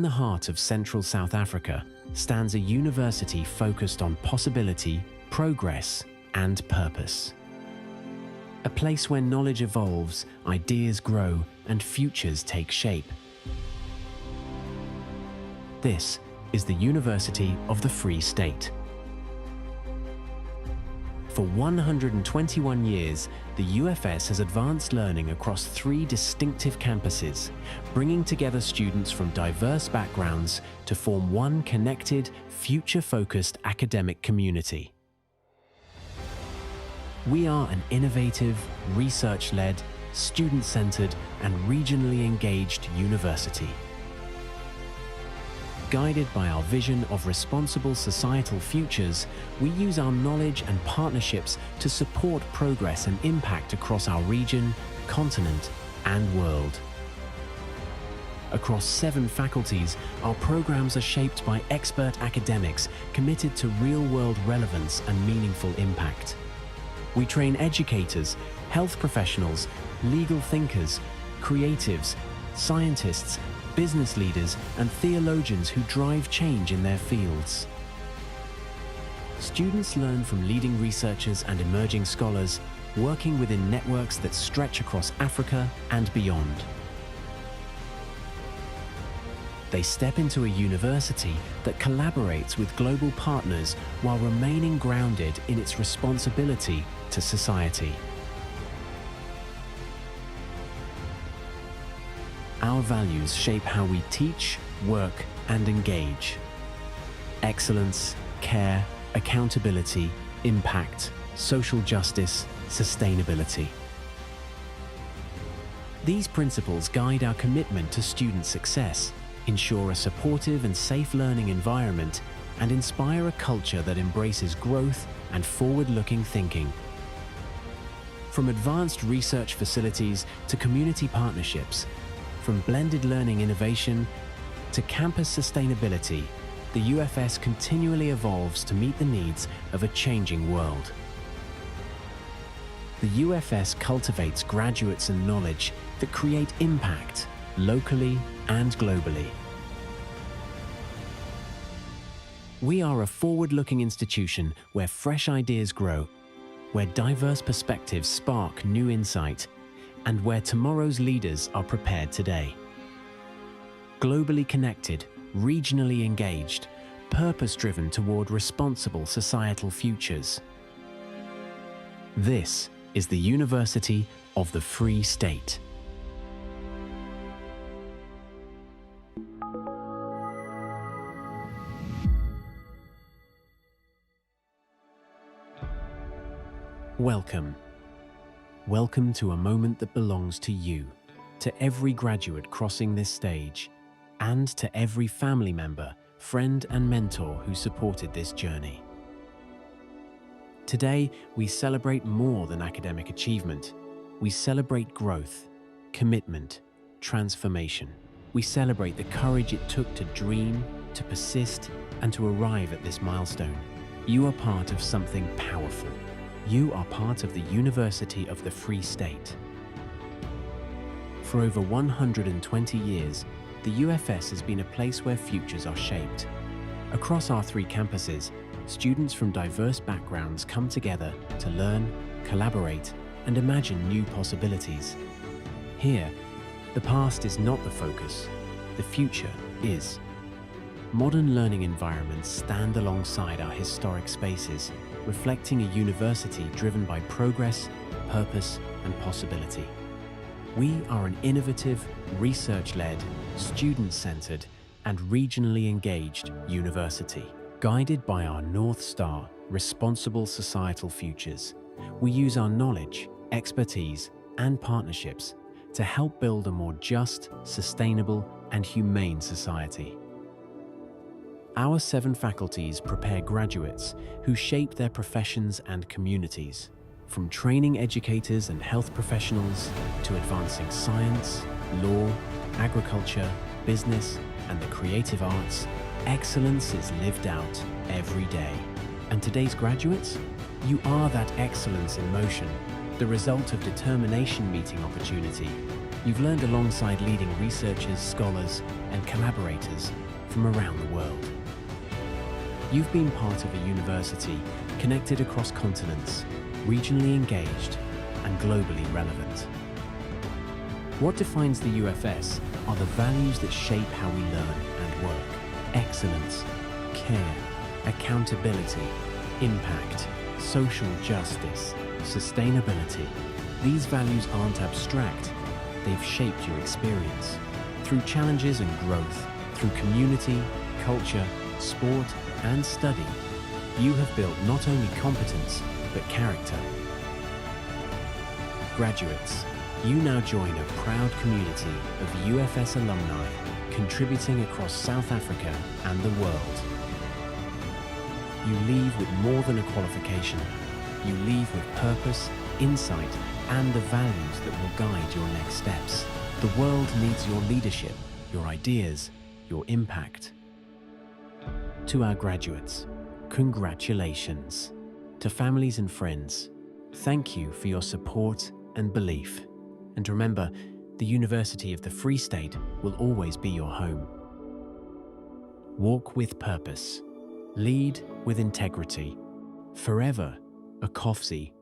the heart of central South Africa stands a university focused on possibility, progress, and purpose. A place where knowledge evolves, ideas grow, and futures take shape. This is the University of the Free State. For 121 years, the UFS has advanced learning across 3 distinctive campuses, bringing together students from diverse backgrounds to form one connected, future-focused academic community. We are an innovative, research-led, student-centered, and regionally engaged university. Guided by our vision of responsible societal futures, we use our knowledge and partnerships to support progress and impact across our region, continent, and world. Across 7 faculties, our programs are shaped by expert academics committed to real-world relevance and meaningful impact. We train educators, health professionals, legal thinkers, creatives, scientists, business leaders, and theologians who drive change in their fields. Students learn from leading researchers and emerging scholars, working within networks that stretch across Africa and beyond. They step into a university that collaborates with global partners while remaining grounded in its responsibility to society. Our values shape how we teach, work, and engage. Excellence, care, accountability, impact, social justice, sustainability. These principles guide our commitment to student success, ensure a supportive and safe learning environment, and inspire a culture that embraces growth and forward-looking thinking. From advanced research facilities to community partnerships, from blended learning innovation to campus sustainability, the UFS continually evolves to meet the needs of a changing world. The UFS cultivates graduates and knowledge that create impact locally and globally. We are a forward-looking institution where fresh ideas grow, where diverse perspectives spark new insight, and where tomorrow's leaders are prepared today. Globally connected, regionally engaged, purpose-driven toward responsible societal futures. This is the University of the Free State. Welcome. Welcome to a moment that belongs to you, to every graduate crossing this stage, and to every family member, friend, and mentor who supported this journey. Today, we celebrate more than academic achievement. We celebrate growth, commitment, transformation. We celebrate the courage it took to dream, to persist, and to arrive at this milestone. You are part of something powerful. You are part of the University of the Free State. For over 120 years, the UFS has been a place where futures are shaped. Across our 3 campuses, students from diverse backgrounds come together to learn, collaborate, and imagine new possibilities. Here, the past is not the focus, the future is. Modern learning environments stand alongside our historic spaces, reflecting a university driven by progress, purpose, and possibility. We are an innovative, research-led, student-centered, and regionally engaged university. Guided by our North Star, responsible societal futures, we use our knowledge, expertise, and partnerships to help build a more just, sustainable, and humane society. Our 7 faculties prepare graduates who shape their professions and communities, from training educators and health professionals to advancing science, law, agriculture, business, and the creative arts. Excellence is lived out every day. And today's graduates? You are that excellence in motion, the result of determination meeting opportunity, You've learned alongside leading researchers, scholars, and collaborators from around the world. You've been part of a university connected across continents, regionally engaged, and globally relevant. What defines the UFS are the values that shape how we learn and work. Excellence, care, accountability, impact, social justice, sustainability. These values aren't abstract, they've shaped your experience. Through challenges and growth, through community, culture, sport, and study, you have built not only competence, but character. Graduates, you now join a proud community of UFS alumni contributing across South Africa and the world. You leave with more than a qualification. You leave with purpose, insight, and the values that will guide your next steps. The world needs your leadership, your ideas, your impact. To our graduates, congratulations. To families and friends, thank you for your support and belief. And remember, the University of the Free State will always be your home. Walk with purpose. Lead with integrity. Forever a COFSI.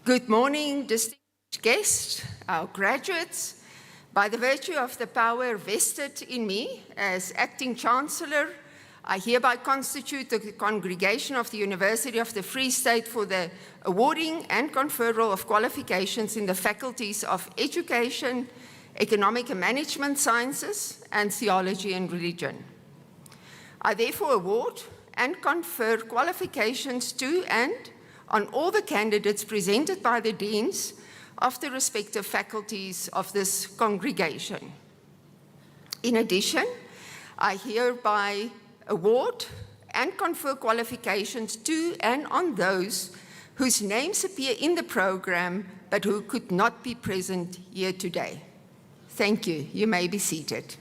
Good morning, distinguished guests, our graduates. By the virtue of the power vested in me as Acting Chancellor, I hereby constitute the Congregation of the University of the Free State for the awarding and conferral of qualifications in the faculties of Education, Economic and Management Sciences, and Theology and Religion. I therefore award and confer qualifications to and on all the candidates presented by the deans of the respective faculties of this congregation. In addition, I hereby award and confer qualifications to and on those whose names appear in the program but who could not be present here today. Thank you. You may be seated.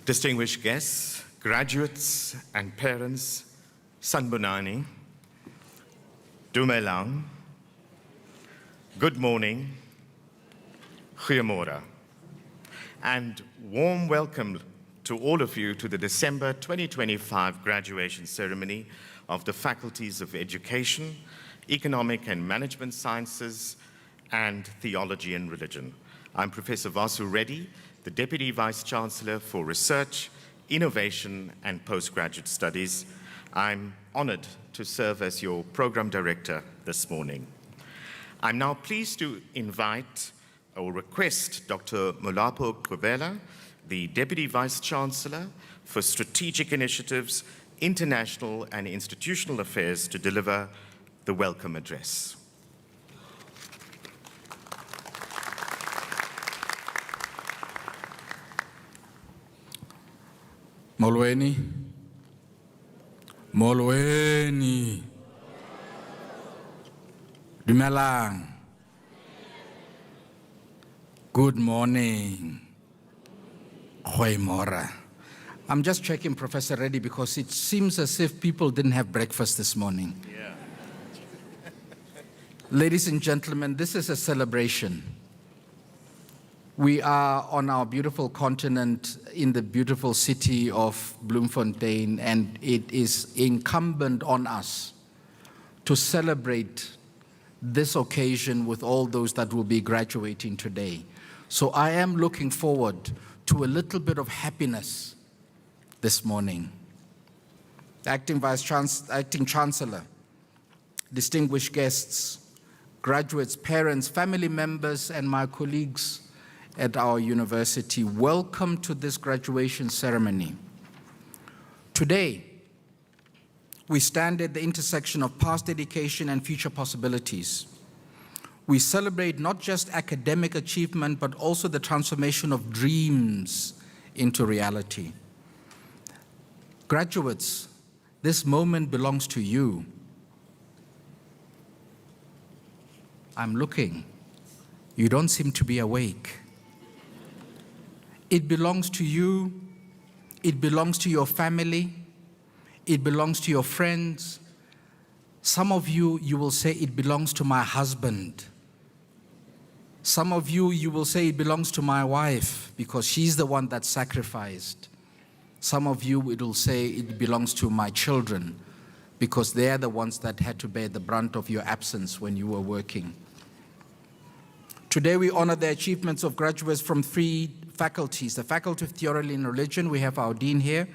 Distinguished guests, graduates and parents, Sanbonani, Dumelang, good morning, Goeiemorgen, and warm welcome to all of you to the December 2025 graduation ceremony of the Faculties of Education, Economic and Management Sciences, and Theology and Religion. I'm Professor Vasu Reddy, the Deputy Vice-Chancellor for Research, Innovation, and Postgraduate Studies. I'm honored to serve as your Program Director this morning. I'm now pleased to invite or request Dr. Molapo Kwebela, the Deputy Vice-Chancellor for Strategic Initiatives, International and Institutional Affairs, to deliver the welcome address. Molweni. Dumelang. Good morning. Goeiemorgen. I'm just checking Professor Reddy because it seems as if people didn't have breakfast this morning. Yeah. Ladies and gentlemen, this is a celebration. We are on our beautiful continent in the beautiful city of Bloemfontein, and it is incumbent on us to celebrate this occasion with all those that will be graduating today. So I am looking forward to a little bit of happiness this morning. Acting Chancellor, distinguished guests, graduates, parents, family members, and my colleagues at our university, welcome to this graduation ceremony. Today, we stand at the intersection of past dedication and future possibilities. We celebrate not just academic achievement, but also the transformation of dreams into reality. Graduates, this moment belongs to you. I'm looking. You don't seem to be awake. It belongs to you. It belongs to your family. It belongs to your friends. Some of you, you will say, it belongs to my husband. Some of you, you will say, it belongs to my wife because she's the one that sacrificed. Some of you, it will say, it belongs to my children because they're the ones that had to bear the brunt of your absence when you were working. Today, we honor the achievements of graduates from three faculties: the Faculty of Theology and Religion, we have our dean here,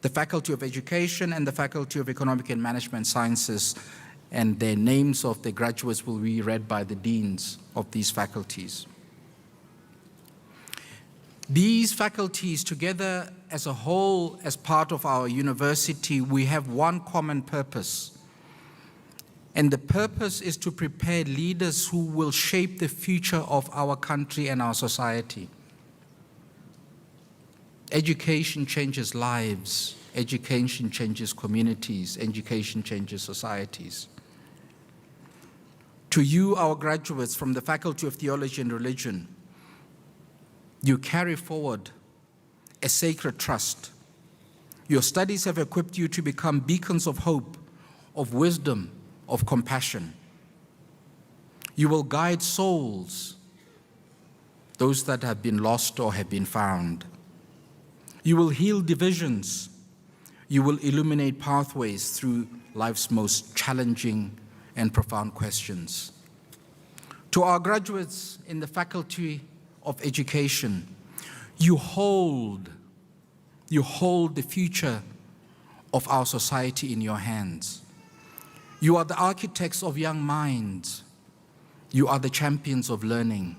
the Faculty of Education, and the Faculty of Economic and Management Sciences, and the names of the graduates will be read by the deans of these faculties. These faculties, together as a whole, as part of our university, we have one common purpose. And the purpose is to prepare leaders who will shape the future of our country and our society. Education changes lives. Education changes communities. Education changes societies. To you, our graduates from the Faculty of Theology and Religion, you carry forward a sacred trust. Your studies have equipped you to become beacons of hope, of wisdom, of compassion. You will guide souls those that have been lost or have been found. You will heal divisions. You will illuminate pathways through life's most challenging and profound questions. To our graduates in the Faculty of Education, you hold the future of our society in your hands. You are the architects of young minds. You are the champions of learning.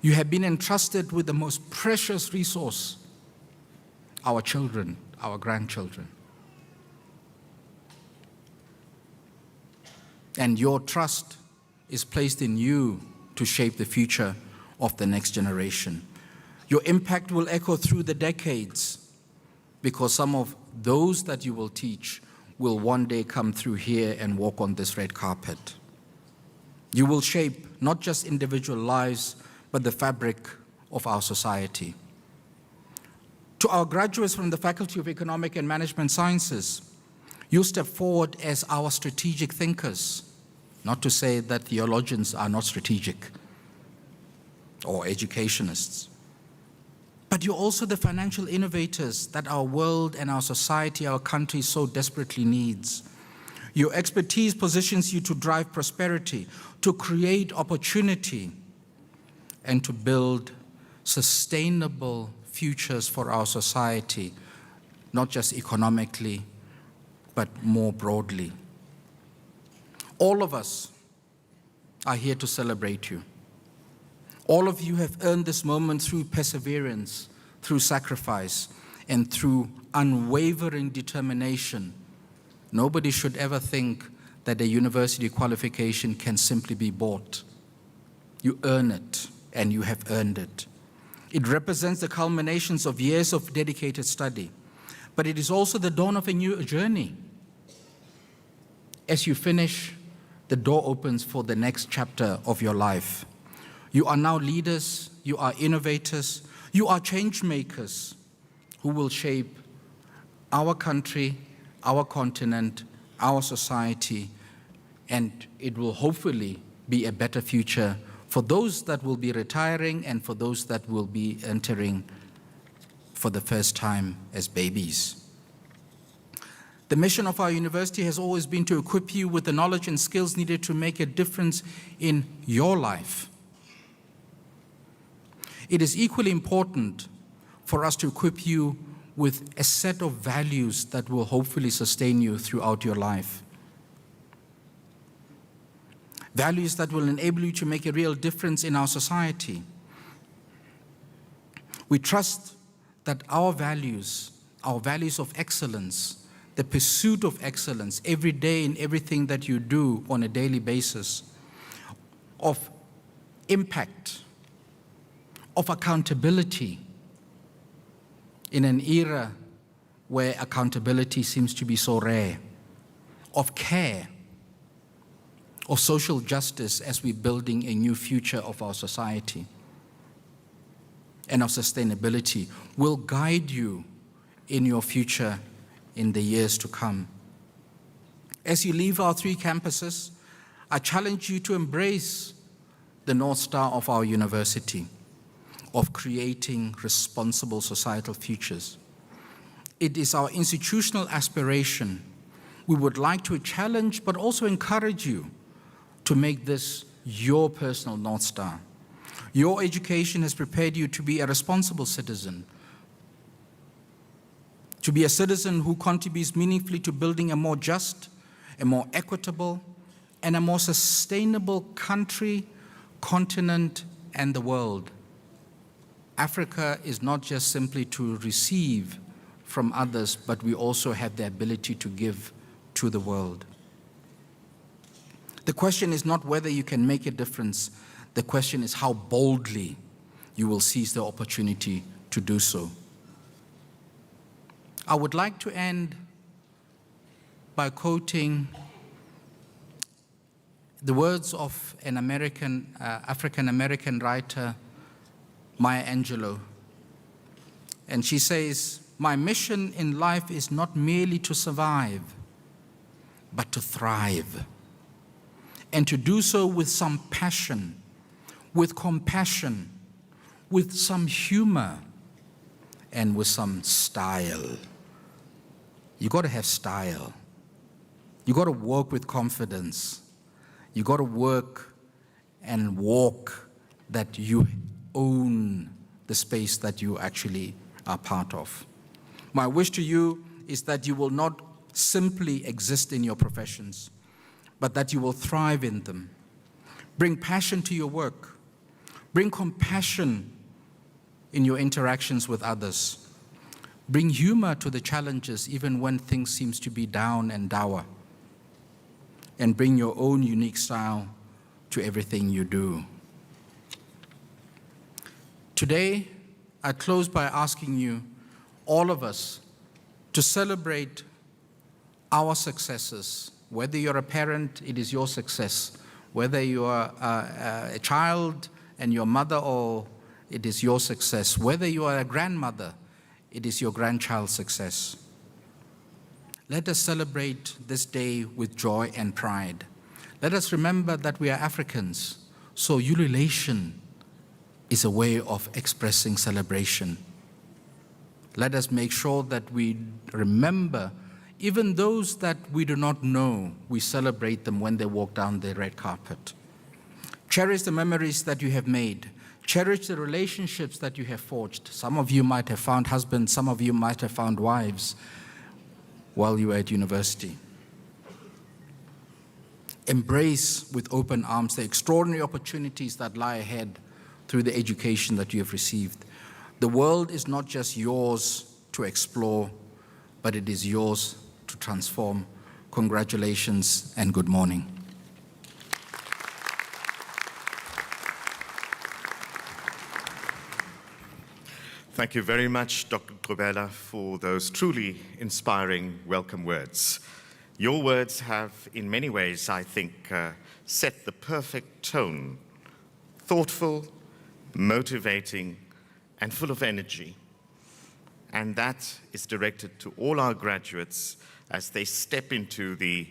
You have been entrusted with the most precious resource, our children, our grandchildren. And your trust is placed in you to shape the future of the next generation. Your impact will echo through the decades, because some of those that you will teach will one day come through here and walk on this red carpet. You will shape not just individual lives, but the fabric of our society. To our graduates from the Faculty of Economic and Management Sciences, you step forward as our strategic thinkers. Not to say that theologians are not strategic or educationists, but you're also the financial innovators that our world and our society, our country so desperately needs. Your expertise positions you to drive prosperity, to create opportunity, and to build sustainable futures for our society, not just economically, but more broadly. All of us are here to celebrate you. All of you have earned this moment through perseverance, through sacrifice, and through unwavering determination. Nobody should ever think that a university qualification can simply be bought. You earn it, and you have earned it. It represents the culminations of years of dedicated study, but it is also the dawn of a new journey. As you finish, the door opens for the next chapter of your life. You are now leaders, you are innovators, you are change makers who will shape our country, our continent, our society, and it will hopefully be a better future for those that will be retiring and for those that will be entering for the first time as babies. The mission of our university has always been to equip you with the knowledge and skills needed to make a difference in your life. It is equally important for us to equip you with a set of values that will hopefully sustain you throughout your life. Values that will enable you to make a real difference in our society. We trust that our values of excellence, the pursuit of excellence every day in everything that you do on a daily basis, of impact, of accountability in an era where accountability seems to be so rare, of care, of social justice as we're building a new future of our society, and of sustainability will guide you in your future in the years to come. As you leave our 3 campuses, I challenge you to embrace the North Star of our university, of creating responsible societal futures. It is our institutional aspiration. We would like to challenge but also encourage you to make this your personal North Star. Your education has prepared you to be a responsible citizen, to be a citizen who contributes meaningfully to building a more just, a more equitable, and a more sustainable country, continent, and the world. Africa is not just simply to receive from others, but we also have the ability to give to the world. The question is not whether you can make a difference. The question is how boldly you will seize the opportunity to do so. I would like to end by quoting the words of an African-American writer, Maya Angelou. And she says, "My mission in life is not merely to survive, but to thrive. And to do so with some passion, with compassion, with some humor and with some style. You got to have style. You got to work with confidence. You got to work and walk that you own the space that you actually are part of. My wish to you is that you will not simply exist in your professions, but that you will thrive in them. Bring passion to your work. Bring compassion in your interactions with others. Bring humor to the challenges even when things seem to be down and dour. And bring your own unique style to everything you do. Today, I close by asking you, all of us, to celebrate our successes. Whether you're a parent, it is your success. Whether you are a child and your mother, or it is your success. Whether you are a grandmother, it is your grandchild's success. Let us celebrate this day with joy and pride. Let us remember that we are Africans, so ululation is a way of expressing celebration. Let us make sure that we remember even those that we do not know, we celebrate them when they walk down the red carpet. Cherish the memories that you have made. Cherish the relationships that you have forged. Some of you might have found husbands, some of you might have found wives while you were at university. Embrace with open arms the extraordinary opportunities that lie ahead through the education that you have received. The world is not just yours to explore, but it is yours to transform. Congratulations and good morning. Thank you very much, Dr. Grubela, for those truly inspiring welcome words. Your words have, in many ways, I think, set the perfect tone, thoughtful, motivating, and full of energy. And that is directed to all our graduates as they step into the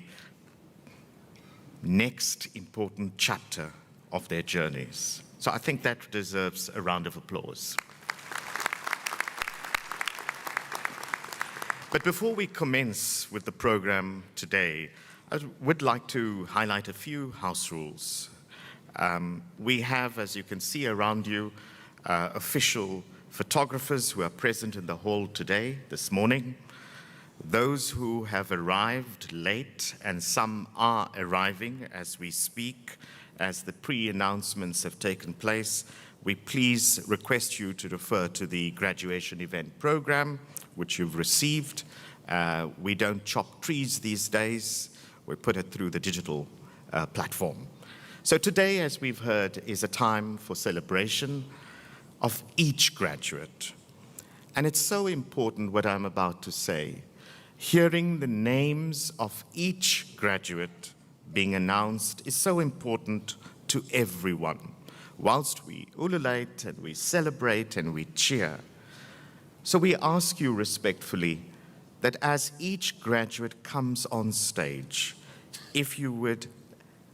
next important chapter of their journeys. So I think that deserves a round of applause. But before we commence with the program today, I would like to highlight a few house rules. We have, as you can see around you, official photographers who are present in the hall today, this morning. Those who have arrived late, and some are arriving as we speak, as the pre-announcements have taken place, we please request you to refer to the graduation event program, which you've received. We don't chop trees these days. We put it through the digital platform. So today, as we've heard, is a time for celebration of each graduate. And it's so important what I'm about to say. Hearing the names of each graduate being announced is so important to everyone. Whilst we ululate and we celebrate and we cheer. So we ask you respectfully that as each graduate comes on stage, if you would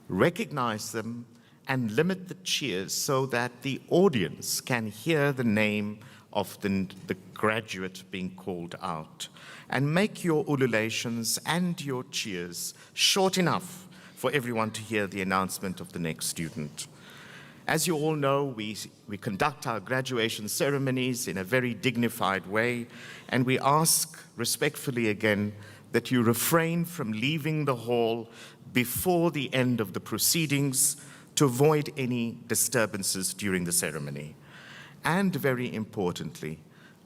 recognize them and limit the cheers so that the audience can hear the name of the graduate being called out. And make your ululations and your cheers short enough for everyone to hear the announcement of the next student. As you all know, we conduct our graduation ceremonies in a very dignified way, and we ask respectfully again that you refrain from leaving the hall before the end of the proceedings to avoid any disturbances during the ceremony. And very importantly,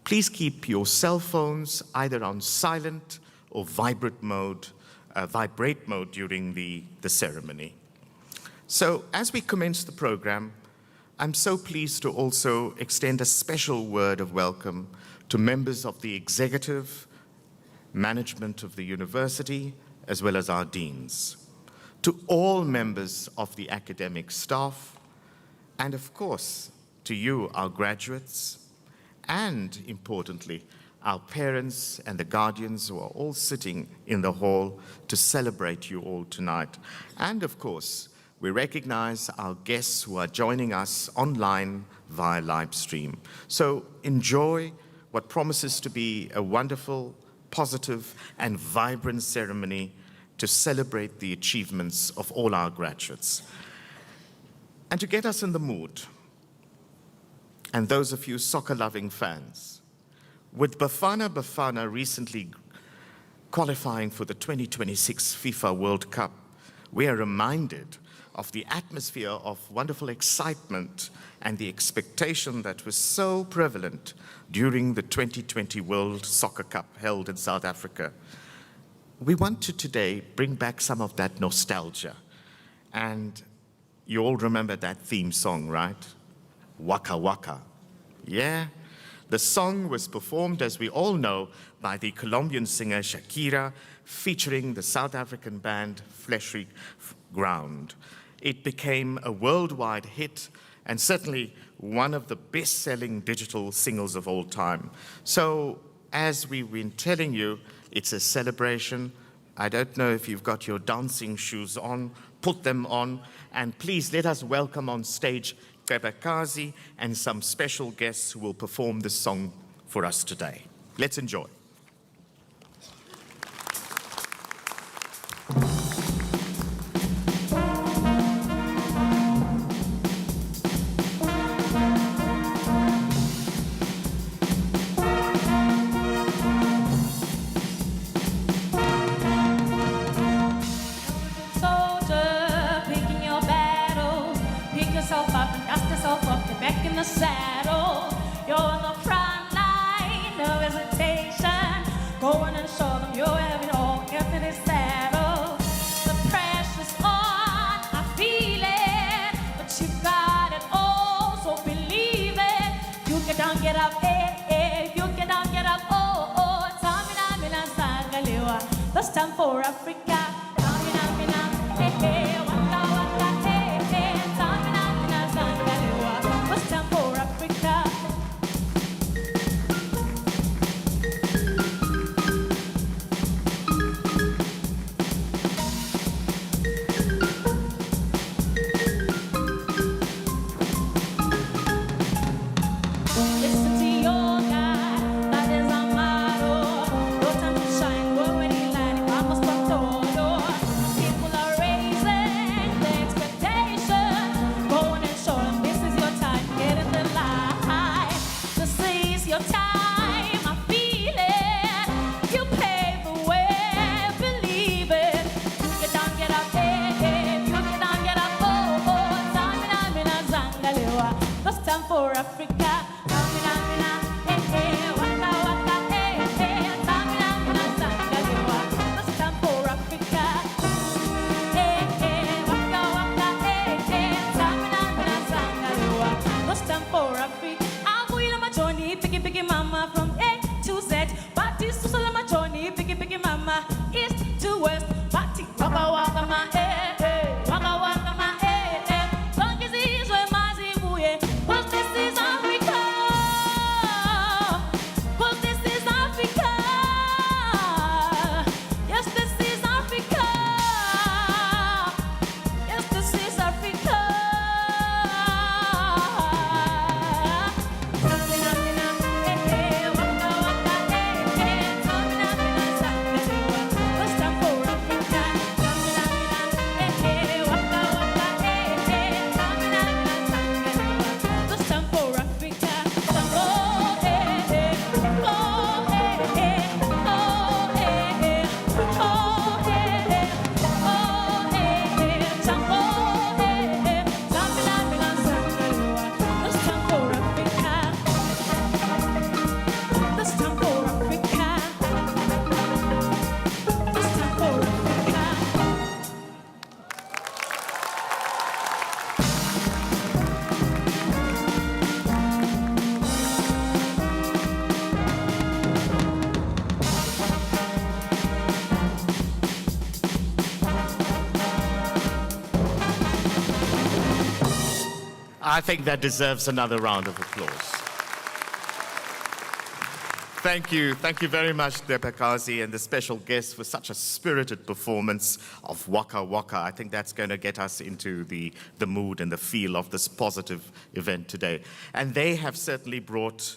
please keep your cell phones either on silent or vibrate mode during the ceremony. So as we commence the program, I'm so pleased to also extend a special word of welcome to members of the executive, management of the university, as well as our deans, to all members of the academic staff, and of course, to you, our graduates, and importantly, our parents and the guardians who are all sitting in the hall to celebrate you all tonight. And of course, we recognize our guests who are joining us online via live stream. So enjoy what promises to be a wonderful, positive, and vibrant ceremony to celebrate the achievements of all our graduates. And to get us in the mood, and those of you soccer-loving fans, with Bafana Bafana recently qualifying for the 2026 FIFA World Cup, we are reminded of the atmosphere of wonderful excitement and the expectation that was so prevalent during the 2020 World Soccer Cup held in South Africa. We want to today bring back some of that nostalgia. And you all remember that theme song, right? Waka Waka. Yeah? The song was performed, as we all know, by the Colombian singer Shakira, featuring the South African band Fleshly Ground. It became a worldwide hit and certainly one of the best-selling digital singles of all time. So, as we've been telling you, it's a celebration. I don't know if you've got your dancing shoes on, put them on, and please let us welcome on stage Kebakazi and some special guests who will perform this song for us today. Let's enjoy. Saddle, you're on the front line, no hesitation. Go on and show them you have it all, get in this saddle. The pressure's on, I feel it, but you've got it all, so believe it. You get down, get up, you get down, get up, oh. Tamina, mina, sangalewa, this time for Africa. Tamina, mina, waka, waka, Tamina, mina, sangalewa, this time for Africa. Listen to your God, that is amado. No time to shine, we're already lighting, vamos pa' todo. People are raising the expectation. Go on and show them this is your time, get in the line. This is your time, I feel it. You pave the way, believe it. You get down, get up, you get down, get up, oh. Tamina, mina, zangalewa, this time for Africa. Mama from A to Z, Bati Susala Machoni, Piggy Mama, East to West, Bati Waka Waka Ma Waka Waka Ma Long as it's where Mazi Muye, cause this is Africa, cause this is Africa, yes this is Africa, yes this is Africa. I think that deserves another round of applause. Thank you very much, Depakazi, and the special guest for such a spirited performance of Waka Waka. I think that's going to get us into the mood and the feel of this positive event today. And they have certainly brought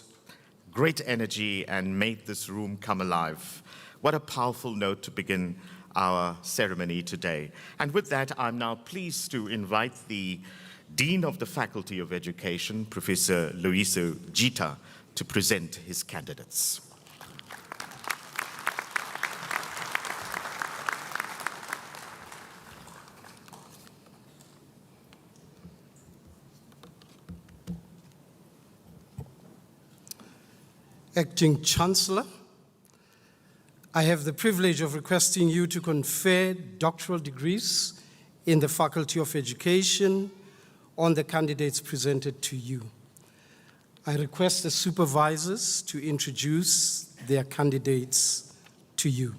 great energy and made this room come alive. What a powerful note to begin our ceremony today. And with that, I'm now pleased to invite the Dean of the Faculty of Education, Professor Loyiso Jita, to present his candidates. Acting Chancellor, I have the privilege of requesting you to confer doctoral degrees in the Faculty of Education on the candidates presented to you. I request the supervisors to introduce their candidates to you.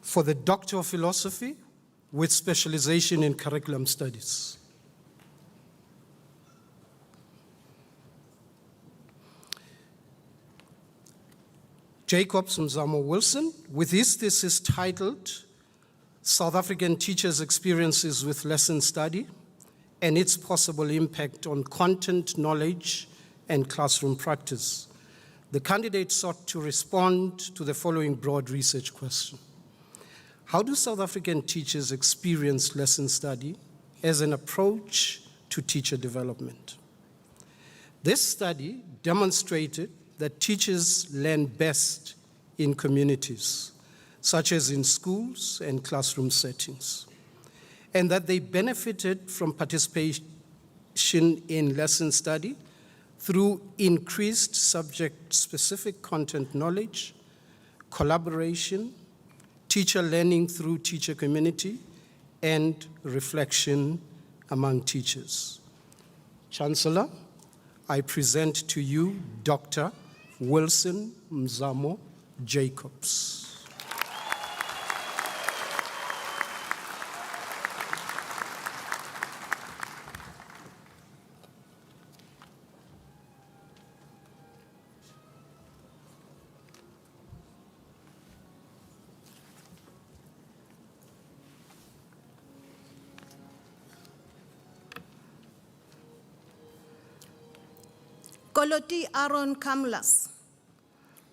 For the Doctor of Philosophy with specialization in curriculum studies. Jacobs Mzamo Wilson, with his thesis titled South African Teachers' Experiences with Lesson Study and its Possible Impact on Content, Knowledge, and Classroom Practice. The candidate sought to respond to the following broad research question. How do South African teachers experience lesson study as an approach to teacher development? This study demonstrated that teachers learn best in communities, such as in schools and classroom settings, and that they benefited from participation in lesson study through increased subject-specific content knowledge, collaboration, teacher learning through teacher community, and reflection among teachers. Chancellor, I present to you Dr. Wilson Mzamo Jacobs. Koloti Aaron Kamlas,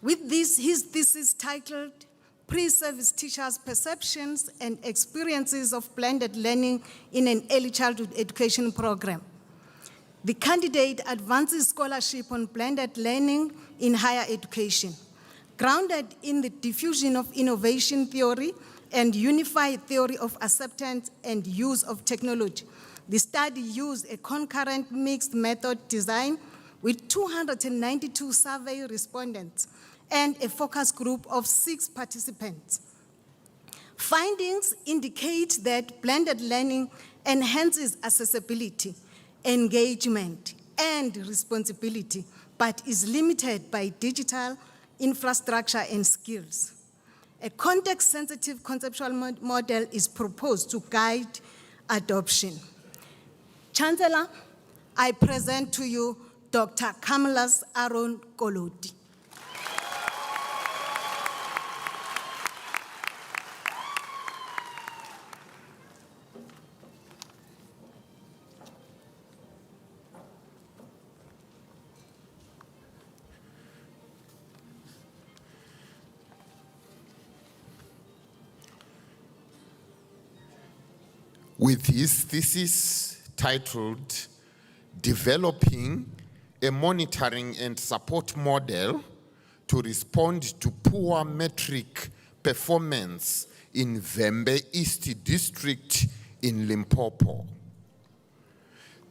with his thesis titled Pre-Service Teachers' Perceptions and Experiences of Blended Learning in an Early Childhood Education Program. The candidate advances scholarship on blended learning in higher education, grounded in the diffusion of innovation theory and unified theory of acceptance and use of technology. The study used a concurrent mixed method design with 292 survey respondents and a focus group of 6 participants. Findings indicate that blended learning enhances accessibility, engagement, and responsibility, but is limited by digital infrastructure and skills. A context-sensitive conceptual model is proposed to guide adoption. Chancellor, I present to you Dr. Kamlas Aaron Koloti. With his thesis titled Developing a Monitoring and Support Model to Respond to Poor Metric Performance in Vembe East District in Limpopo.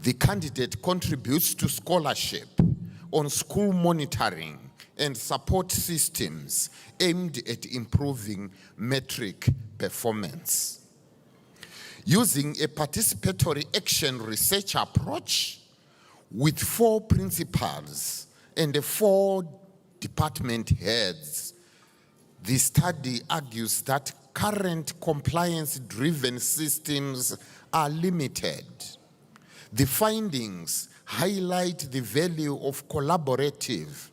The candidate contributes to scholarship on school monitoring and support systems aimed at improving metric performance. Using a participatory action research approach with 4 principals and 4 department heads, the study argues that current compliance-driven systems are limited. The findings highlight the value of collaborative,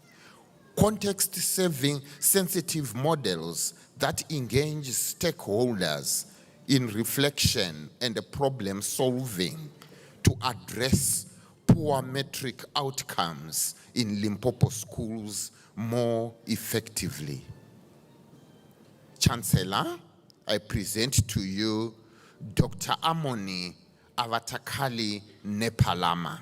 context-serving sensitive models that engage stakeholders in reflection and problem solving to address poor metric outcomes in Limpopo schools more effectively. Chancellor, I present to you Dr. Amoni Avatakali Nepalama.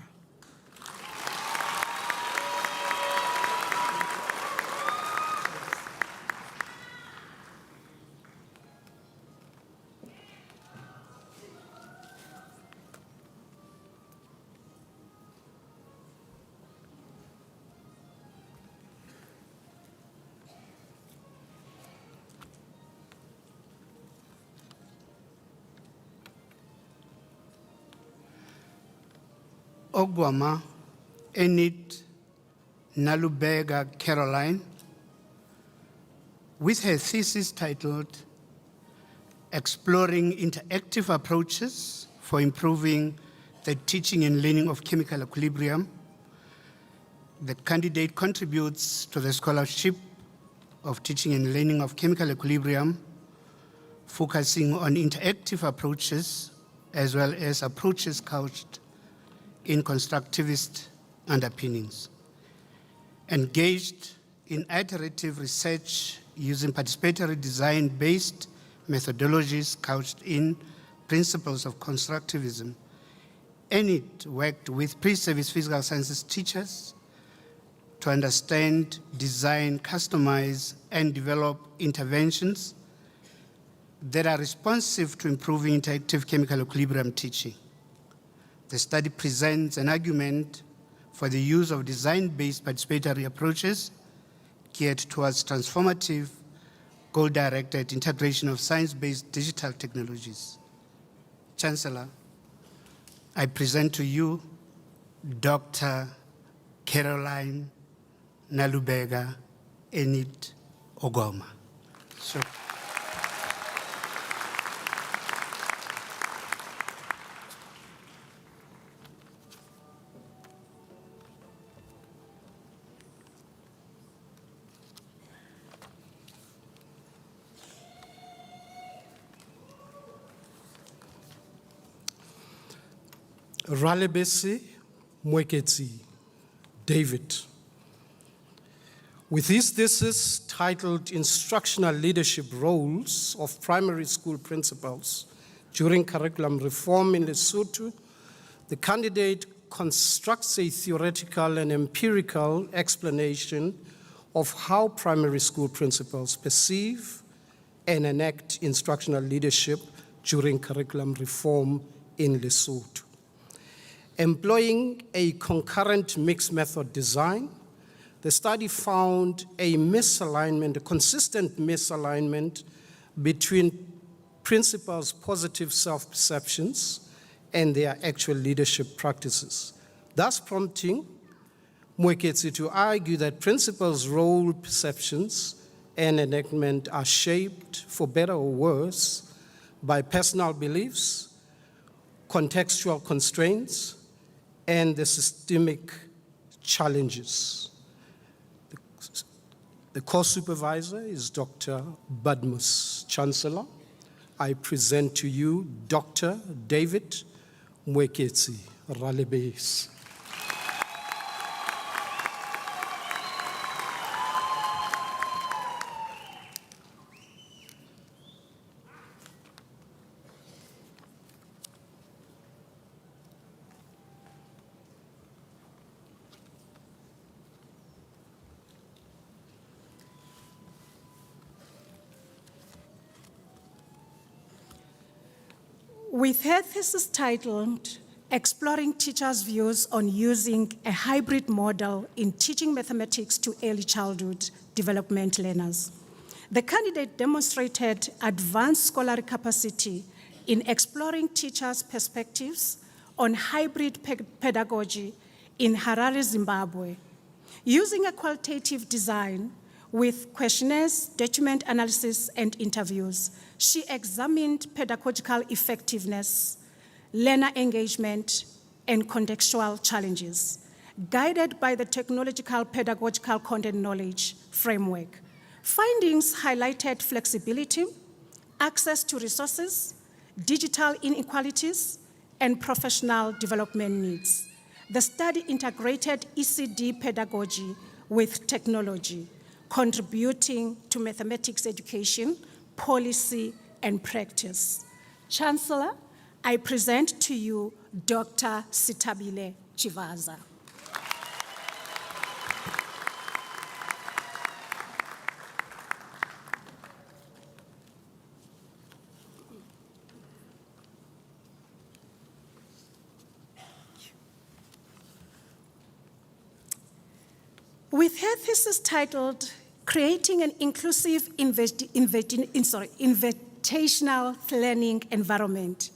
Ogwama Enid Nalubega Caroline, with her thesis titled Exploring Interactive Approaches for Improving the Teaching and Learning of Chemical Equilibrium. The candidate contributes to the scholarship of Teaching and Learning of Chemical Equilibrium, focusing on interactive approaches as well as approaches couched in constructivist underpinnings. Engaged in iterative research using participatory design-based methodologies couched in principles of constructivism, Enid worked with pre-service physical sciences teachers to understand, design, customize, and develop interventions that are responsive to improving interactive chemical equilibrium teaching. The study presents an argument for the use of design-based participatory approaches geared towards transformative, goal-directed integration of science-based digital technologies. Chancellor, I present to you Dr. Caroline Nalubega Enid Ogwama. So, Ralebese Mweketsi David, with his thesis titled Instructional Leadership Roles of Primary School Principals During Curriculum Reform in Lesotho, the candidate constructs a theoretical and empirical explanation of how primary school principals perceive and enact instructional leadership during curriculum reform in Lesotho. Employing a concurrent mixed method design, the study found a consistent misalignment between principals' positive self-perceptions and their actual leadership practices, thus prompting Mweketsi to argue that principals' role perceptions and enactment are shaped, for better or worse, by personal beliefs, contextual constraints, and the systemic challenges. The course supervisor is Dr. Badmus. Chancellor, I present to you Dr. David Mweketsi Ralebese. With her thesis titled Exploring Teachers' Views on Using a Hybrid Model in Teaching Mathematics to Early Childhood Development Learners, the candidate demonstrated advanced scholarly capacity in exploring teachers' perspectives on hybrid pedagogy in Harare, Zimbabwe, using a qualitative design with questionnaires, document analysis, and interviews. She examined pedagogical effectiveness, learner engagement, and contextual challenges, guided by the technological pedagogical content knowledge framework. Findings highlighted flexibility, access to resources, digital inequalities, and professional development needs. The study integrated ECD pedagogy with technology, contributing to mathematics education, policy, and practice. Chancellor, I present to you Dr. Sitabile Chivaza. With her thesis titled Creating an Inclusive Invitational Learning Environment,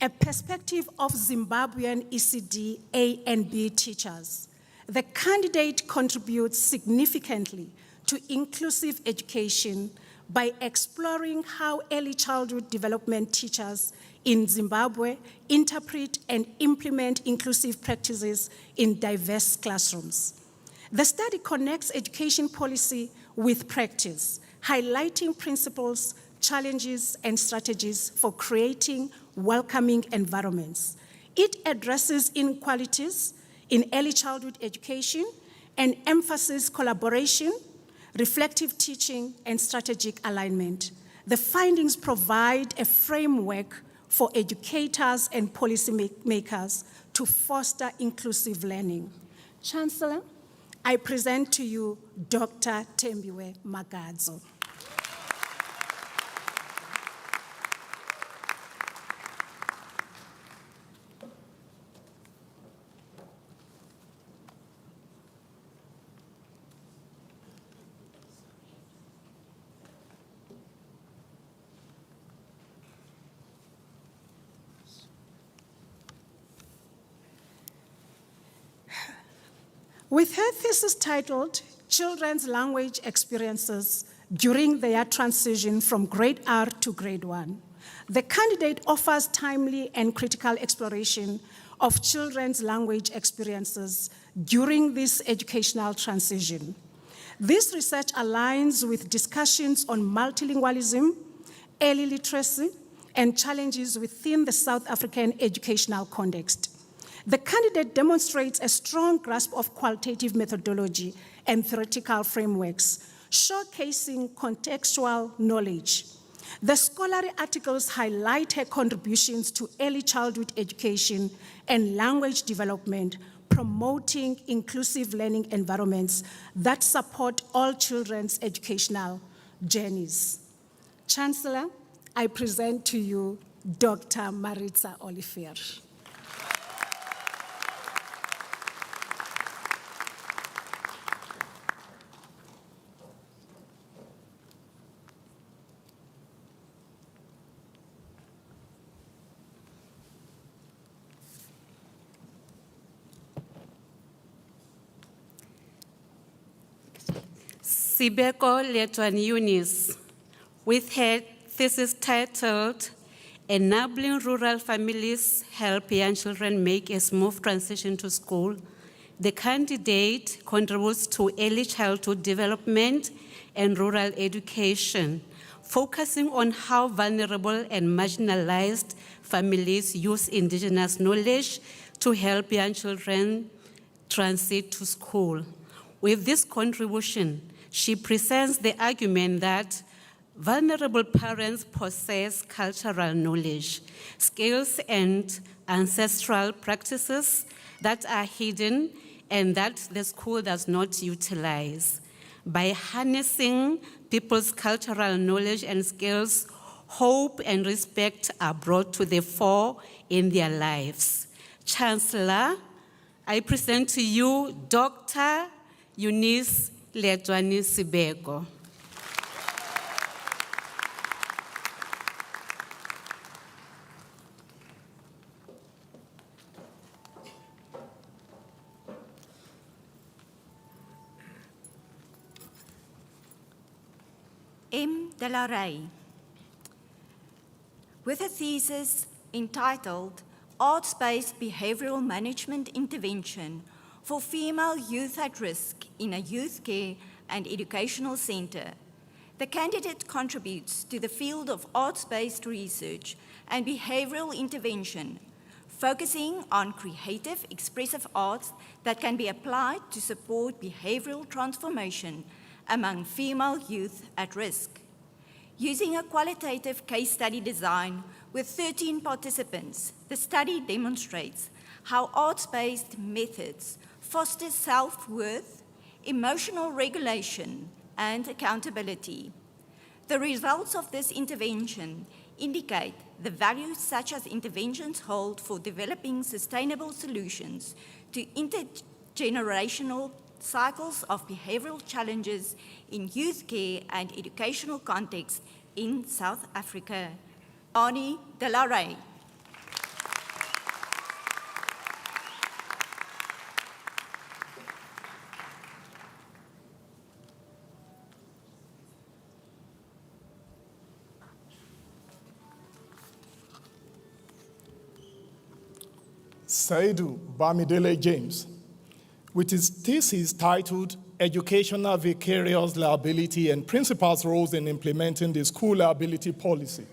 a Perspective of Zimbabwean ECD A and B Teachers, the candidate contributes significantly to inclusive education by exploring how early childhood development teachers in Zimbabwe interpret and implement inclusive practices in diverse classrooms. The study connects education policy with practice, highlighting principles, challenges, and strategies for creating welcoming environments. It addresses inequalities in early childhood education and emphasizes collaboration, reflective teaching, and strategic alignment. The findings provide a framework for educators and policymakers to foster inclusive learning. Chancellor, I present to you Dr. Tembiwe Magadzo. With her thesis titled Children's Language Experiences During Their Transition from Grade R to Grade 1, the candidate offers timely and critical exploration of children's language experiences during this educational transition. This research aligns with discussions on multilingualism, early literacy, and challenges within the South African educational context. The candidate demonstrates a strong grasp of qualitative methodology and theoretical frameworks, showcasing contextual knowledge. The scholarly articles highlight her contributions to early childhood education and language development, promoting inclusive learning environments that support all children's educational journeys. Chancellor, I present to you Dr. Maritza Olivier. Sibeko Letwan Eunice, with her thesis titled Enabling Rural Families Help Young Children Make a Smooth Transition to School, the candidate contributes to early childhood development and rural education, focusing on how vulnerable and marginalized families use indigenous knowledge to help young children transit to school. With this contribution, she presents the argument that vulnerable parents possess cultural knowledge, skills, and ancestral practices that are hidden and that the school does not utilize. By harnessing people's cultural knowledge and skills, hope and respect are brought to the fore in their lives. Chancellor, I present to you Dr. Eunice Letwani Sibeko. M. De La Rey, with a thesis entitled Arts-Based Behavioral Management Intervention for Female Youth at Risk in a Youth Care and Educational Center. The candidate contributes to the field of arts-based research and behavioral intervention, focusing on creative, expressive arts that can be applied to support behavioral transformation among female youth at risk. Using a qualitative case study design with 13 participants, the study demonstrates how arts-based methods foster self-worth, emotional regulation, and accountability. The results of this intervention indicate the value such as interventions hold for developing sustainable solutions to intergenerational cycles of behavioral challenges in youth care and educational contexts in South Africa. M. De La Rey. Saidu Bamidele James, with his thesis titled Educational Vicarious Liability and Principals' Roles in Implementing the School Liability Policy.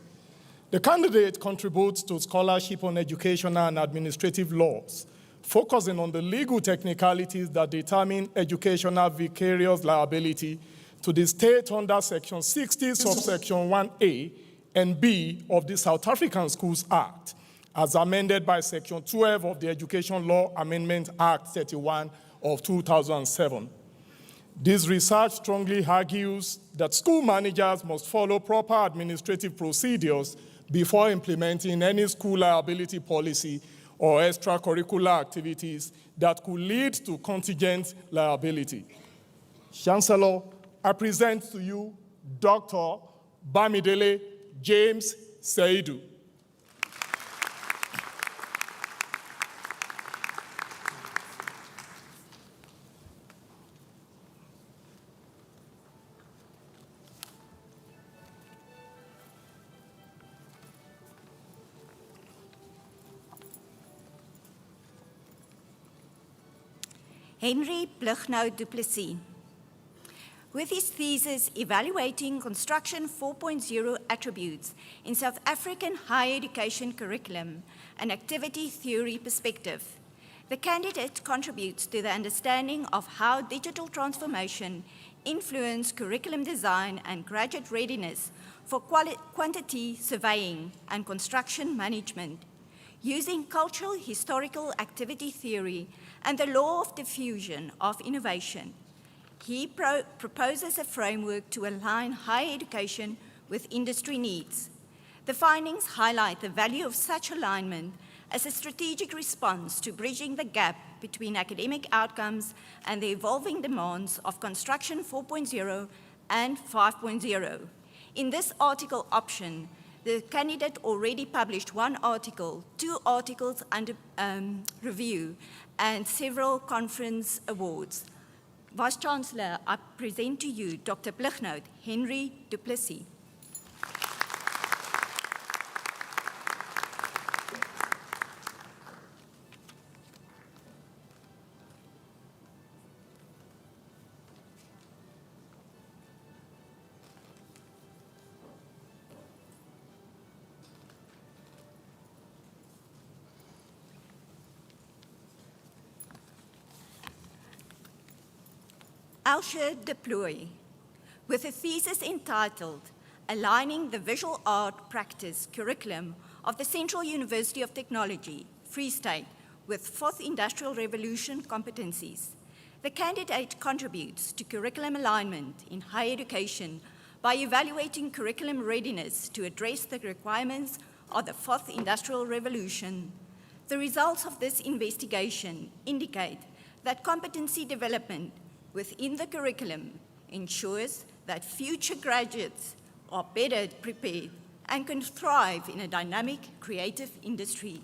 The candidate contributes to scholarship on educational and administrative laws, focusing on the legal technicalities that determine educational vicarious liability to the state under Section 60, subsection 1A and B of the South African Schools Act, as amended by Section 12 of the Education Law Amendment Act 31 of 2007. This research strongly argues that school managers must follow proper administrative procedures before implementing any school liability policy or extracurricular activities that could lead to contingent liability. Chancellor, I present to you Dr. Bamidele James Saidu. Henry Blignaut du Plessis, with his thesis evaluating Construction 4.0 attributes in South African higher education curriculum and activity theory perspective. The candidate contributes to the understanding of how digital transformation influence curriculum design and graduate readiness for quantity surveying and construction management, using cultural historical activity theory and the law of diffusion of innovation. He proposes a framework to align higher education with industry needs. The findings highlight the value of such alignment as a strategic response to bridging the gap between academic outcomes and the evolving demands of Construction 4.0 and 5.0. In this article option, the candidate already published one article, 2 articles under review, and several conference awards. Vice-Chancellor, I present to you Dr. Blignaut Henry du Plessis. Alsher Deploy, with a thesis entitled Aligning the Visual Art Practice Curriculum of the Central University of Technology, Free State, with 4th Industrial Revolution competencies. The candidate contributes to curriculum alignment in higher education by evaluating curriculum readiness to address the requirements of the 4th Industrial Revolution. The results of this investigation indicate that competency development within the curriculum ensures that future graduates are better prepared and can thrive in a dynamic, creative industry.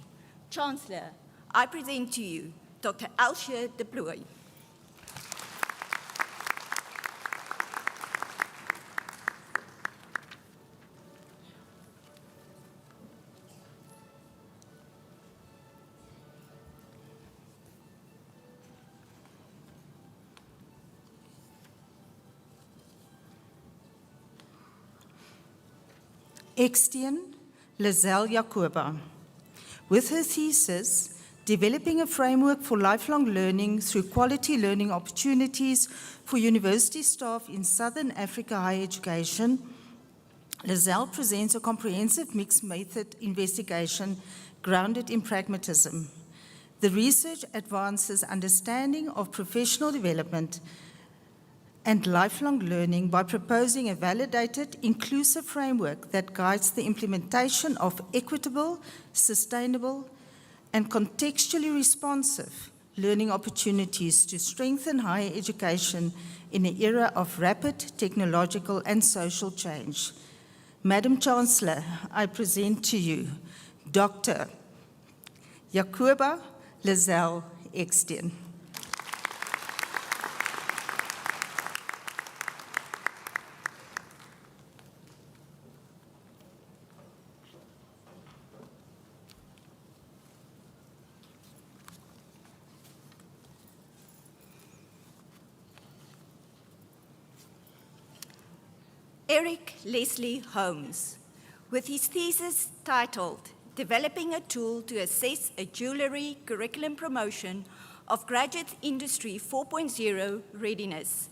Chancellor, I present to you Dr. Alsher Deploy. Eksteen Lizelle Jacoba. With her thesis, Developing a Framework for Lifelong Learning Through Quality Learning Opportunities for University Staff in Southern Africa Higher Education, Lizelle presents a comprehensive mixed method investigation grounded in pragmatism. The research advances understanding of professional development and lifelong learning by proposing a validated, inclusive framework that guides the implementation of equitable, sustainable, and contextually responsive learning opportunities to strengthen higher education in an era of rapid technological and social change. Madam Chancellor, I present to you Dr. Jacoba Lizelle Eksteen. Eric Leslie Holmes, with his thesis titled Developing a Tool to Assess a Jewelry Curriculum Promotion of Graduate Industry 4.0 Readiness.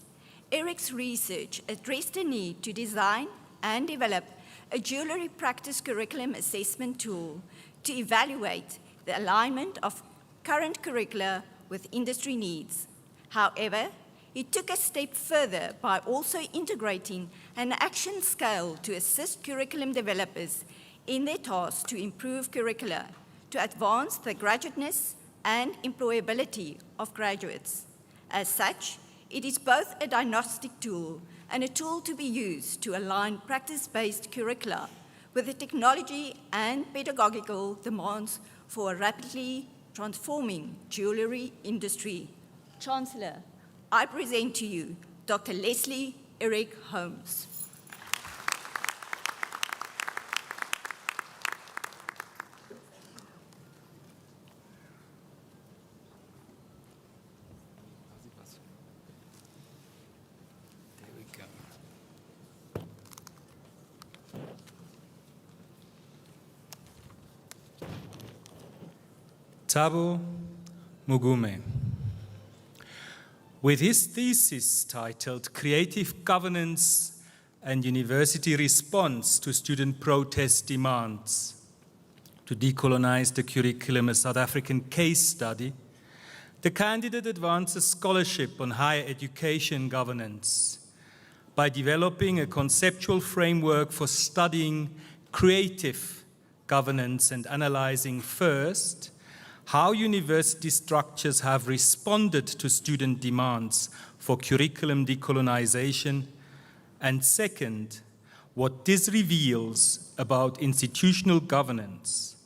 Eric's research addressed the need to design and develop a jewelry practice curriculum assessment tool to evaluate the alignment of current curricula with industry needs. However, he took a step further by also integrating an action scale to assist curriculum developers in their task to improve curricula, to advance the graduateness and employability of graduates. As such, it is both a diagnostic tool and a tool to be used to align practice-based curricula with the technology and pedagogical demands for a rapidly transforming jewelry industry. Chancellor, I present to you Dr. Leslie Eric Holmes. There we go. Thabo Mugume. With his thesis titled Creative Governance and University Response to Student Protest Demands to Decolonize the Curriculum, a South African case study, the candidate advances scholarship on higher education governance by developing a conceptual framework for studying creative governance and analyzing first how university structures have responded to student demands for curriculum decolonization, and second, what this reveals about institutional governance.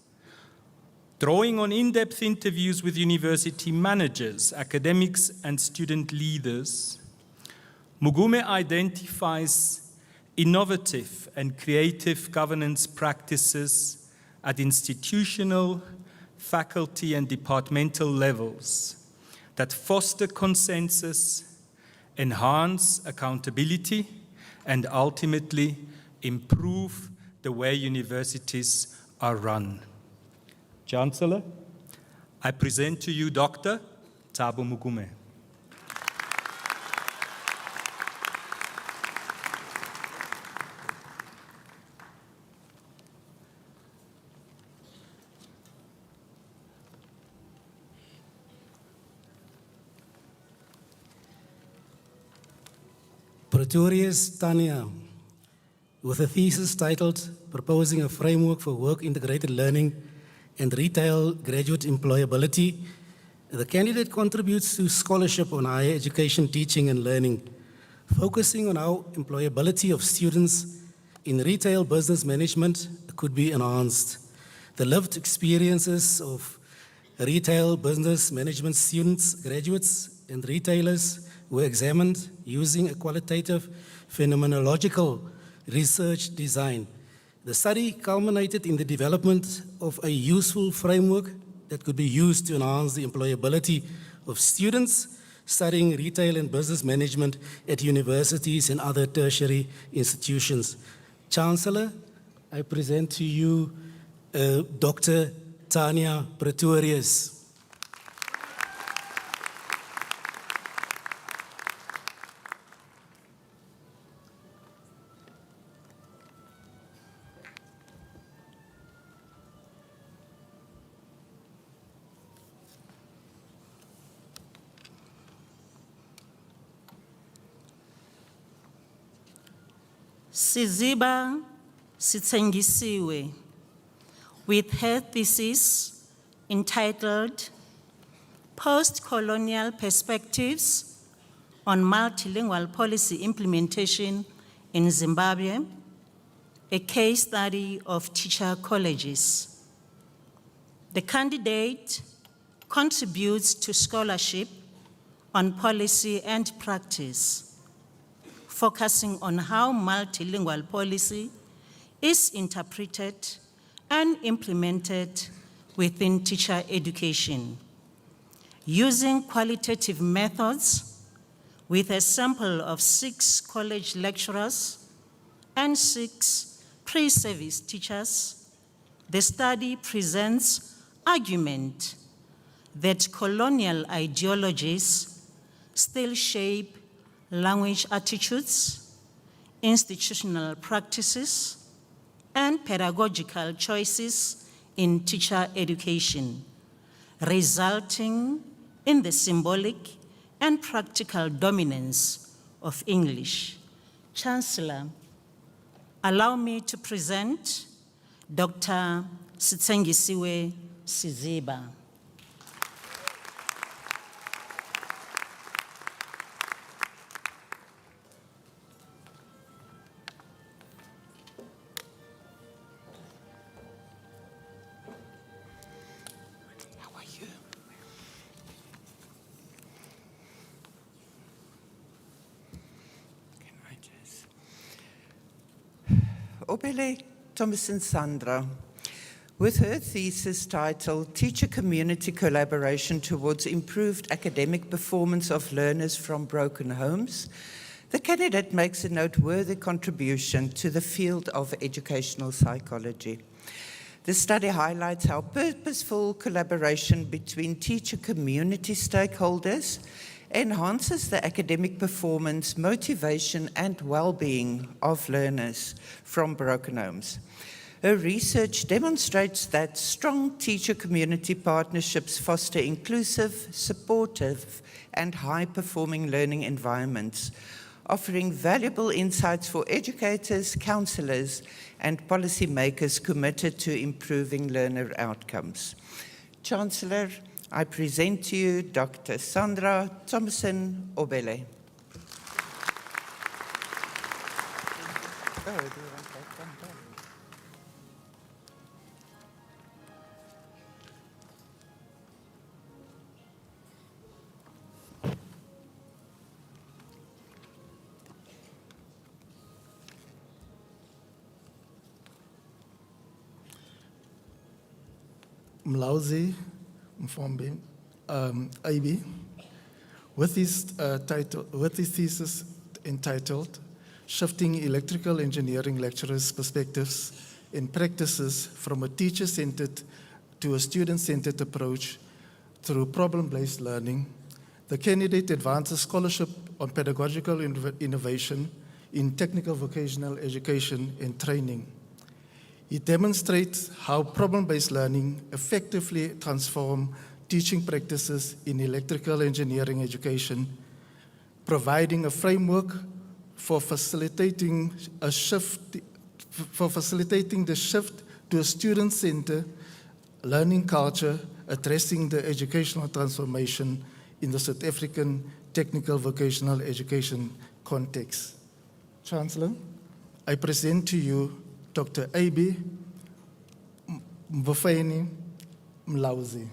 Drawing on in-depth interviews with university managers, academics, and student leaders, Mugume identifies innovative and creative governance practices at institutional, faculty, and departmental levels that foster consensus, enhance accountability, and ultimately improve the way universities are run. Chancellor, I present to you Dr. Thabo Mugume. Pretorius Tanya, with a thesis titled Proposing a Framework for Work-Integrated Learning and Retail Graduate Employability, the candidate contributes to scholarship on higher education teaching and learning, focusing on how employability of students in retail business management could be enhanced. The lived experiences of retail business management students, graduates, and retailers were examined using a qualitative phenomenological research design. The study culminated in the development of a useful framework that could be used to enhance the employability of students studying retail and business management at universities and other tertiary institutions. Chancellor, I present to you Dr. Tanya Pretorius. Siziba Sitsengisiwe with her thesis entitled Post-Colonial Perspectives on Multilingual Policy Implementation in Zimbabwe, a case study of teacher colleges. The candidate contributes to scholarship on policy and practice, focusing on how multilingual policy is interpreted and implemented within teacher education, using qualitative methods with a sample of 6 college lecturers and 6 pre-service teachers. The study presents argument that colonial ideologies still shape language attitudes, institutional practices, and pedagogical choices in teacher education, resulting in the symbolic and practical dominance of English. Chancellor, allow me to present Dr. Sitsengisiwe Siziba. Obele Thomason Sandra, with her thesis titled Teacher Community Collaboration Towards Improved Academic Performance of Learners from Broken Homes, the candidate makes a noteworthy contribution to the field of educational psychology. The study highlights how purposeful collaboration between teacher community stakeholders enhances the academic performance, motivation, and well-being of learners from broken homes. Her research demonstrates that strong teacher-community partnerships foster inclusive, supportive, and high-performing learning environments, offering valuable insights for educators, counselors, and policymakers committed to improving learner outcomes. Chancellor, I present to you Dr. Sandra Thomason Obele. Mlauzi Mfombe, IB, with his thesis entitled Shifting Electrical Engineering Lecturers' Perspectives and Practices from a Teacher-Centered to a Student-Centered Approach through Problem-Based Learning, the candidate advances scholarship on pedagogical innovation in technical vocational education and training. It demonstrates how problem-based learning effectively transforms teaching practices in electrical engineering education, providing a framework for facilitating the shift to a student-centered learning culture, addressing the educational transformation in the South African technical vocational education context. Chancellor, I present to you Dr. A.B. Mbofeni Mlauzi.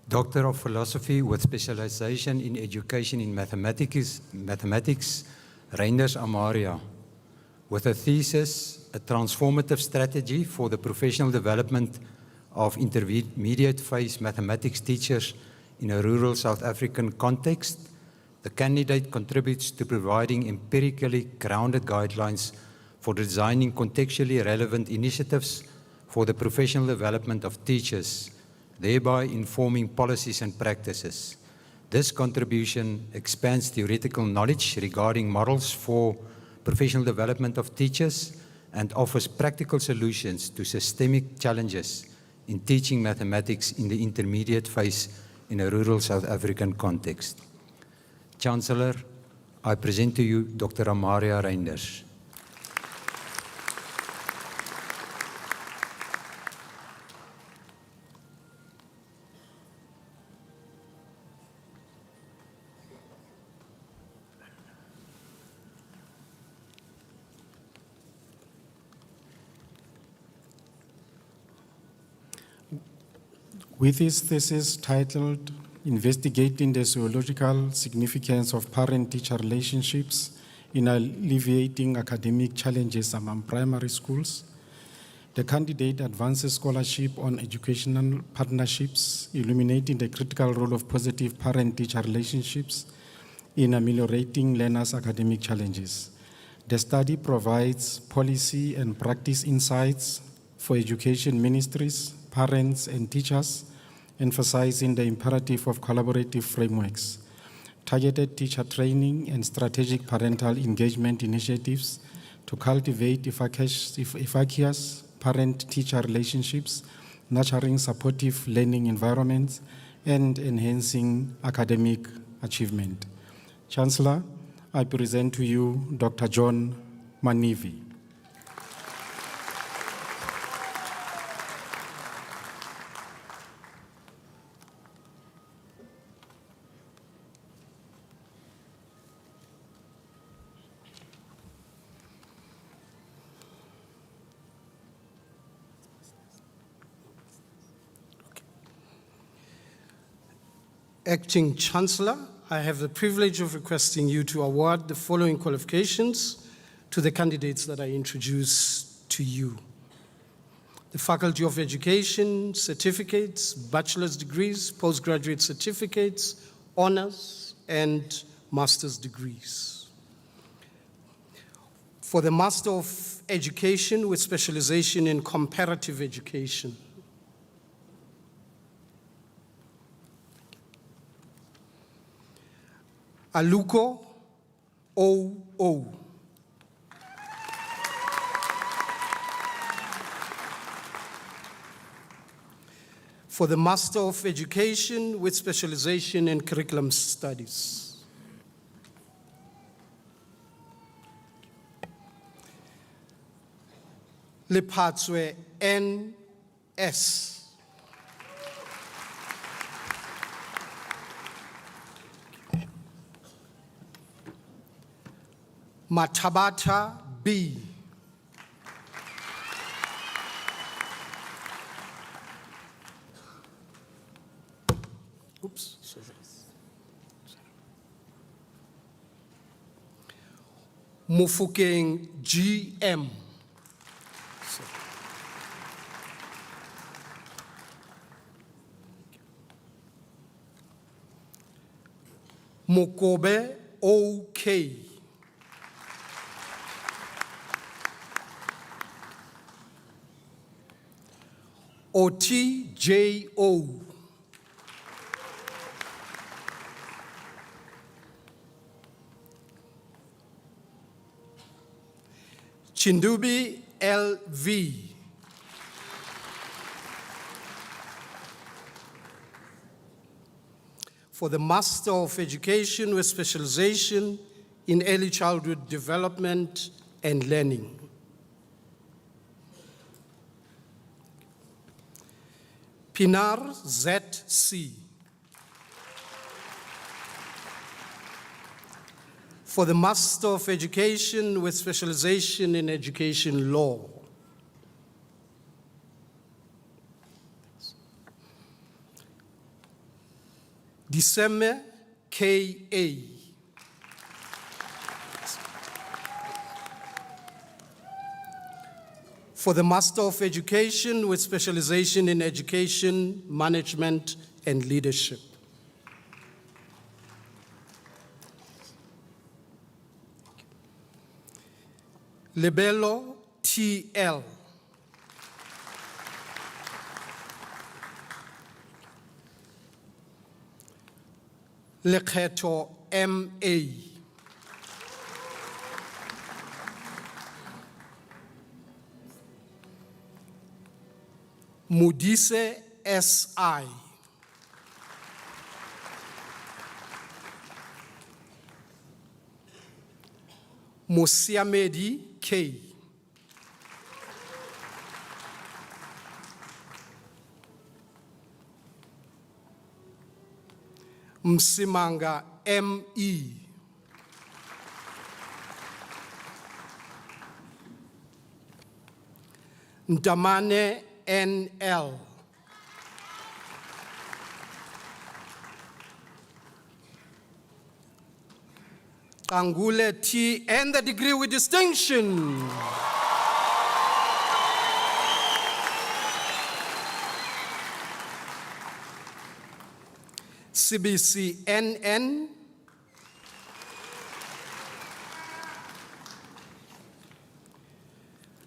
Doctor of Philosophy with specialization in education in mathematics, Reinders Amaria, with a thesis, A Transformative Strategy for the Professional Development of Intermediate Phase Mathematics Teachers in a Rural South African Context. The candidate contributes to providing empirically grounded guidelines for designing contextually relevant initiatives for the professional development of teachers, thereby informing policies and practices. This contribution expands theoretical knowledge regarding models for professional development of teachers and offers practical solutions to systemic challenges in teaching mathematics in the intermediate phase in a rural South African context. Chancellor, I present to you Dr. Amaria Reinders. With his thesis titled Investigating the Zoological Significance of Parent-Teacher Relationships in Alleviating Academic Challenges Among Primary Schools, the candidate advances scholarship on educational partnerships, illuminating the critical role of positive parent-teacher relationships in ameliorating learners' academic challenges. The study provides policy and practice insights for education ministries, parents, and teachers, emphasizing the imperative of collaborative frameworks, targeted teacher training, and strategic parental engagement initiatives to cultivate efficacious parent-teacher relationships, nurturing supportive learning environments, and enhancing academic achievement. Chancellor, I present to you Dr. John Manivi. Acting Chancellor, I have the privilege of requesting you to award the following qualifications to the candidates that I introduce to you. The Faculty of Education certificates, bachelor's degrees, postgraduate certificates, honors, and master's degrees. For the Master of Education with specialization in comparative education. Aluko O. For the Master of Education with specialization in curriculum studies. Lepatswe N.S. Matabata B. Oops. Mufukeng G.M. Mokobe O.K. O.T.J.O. Chindubi L.V. For the Master of Education with specialization in early childhood development and learning. Pinar Z.C. For the Master of Education with specialization in education law. Diseme K.A. For the Master of Education with specialization in education, management, and leadership. Lebelo T.L. Lekheto M.A. Mudise S.I. Musiamedi K. Msimanga M.E. Ndamane N.L. Angule T. and the degree with distinction. CBC NN.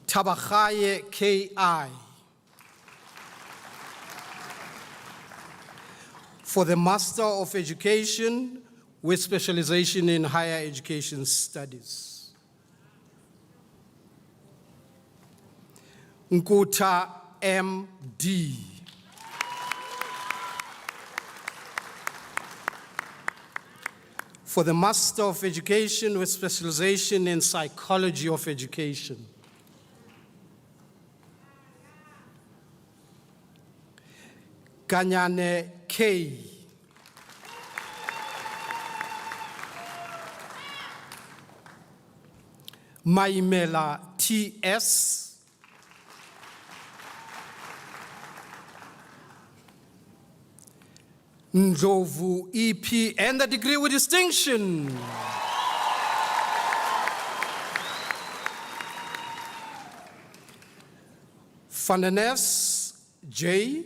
Tabachaye KI. For the Master of Education with specialization in higher education studies. Nkuta M.D. For the Master of Education with specialization in psychology of education. Kanyane K. Maimela T.S. Ndlovu E.P. and the degree with distinction. Fananes J.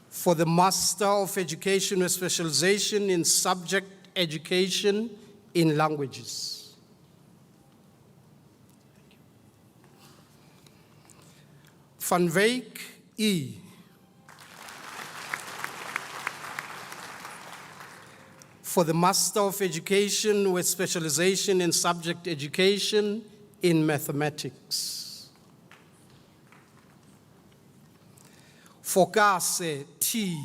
For the Master of Education with specialization in subject education in languages. Van Wyk E. For the Master of Education with specialization in subject education in mathematics. Fokase T.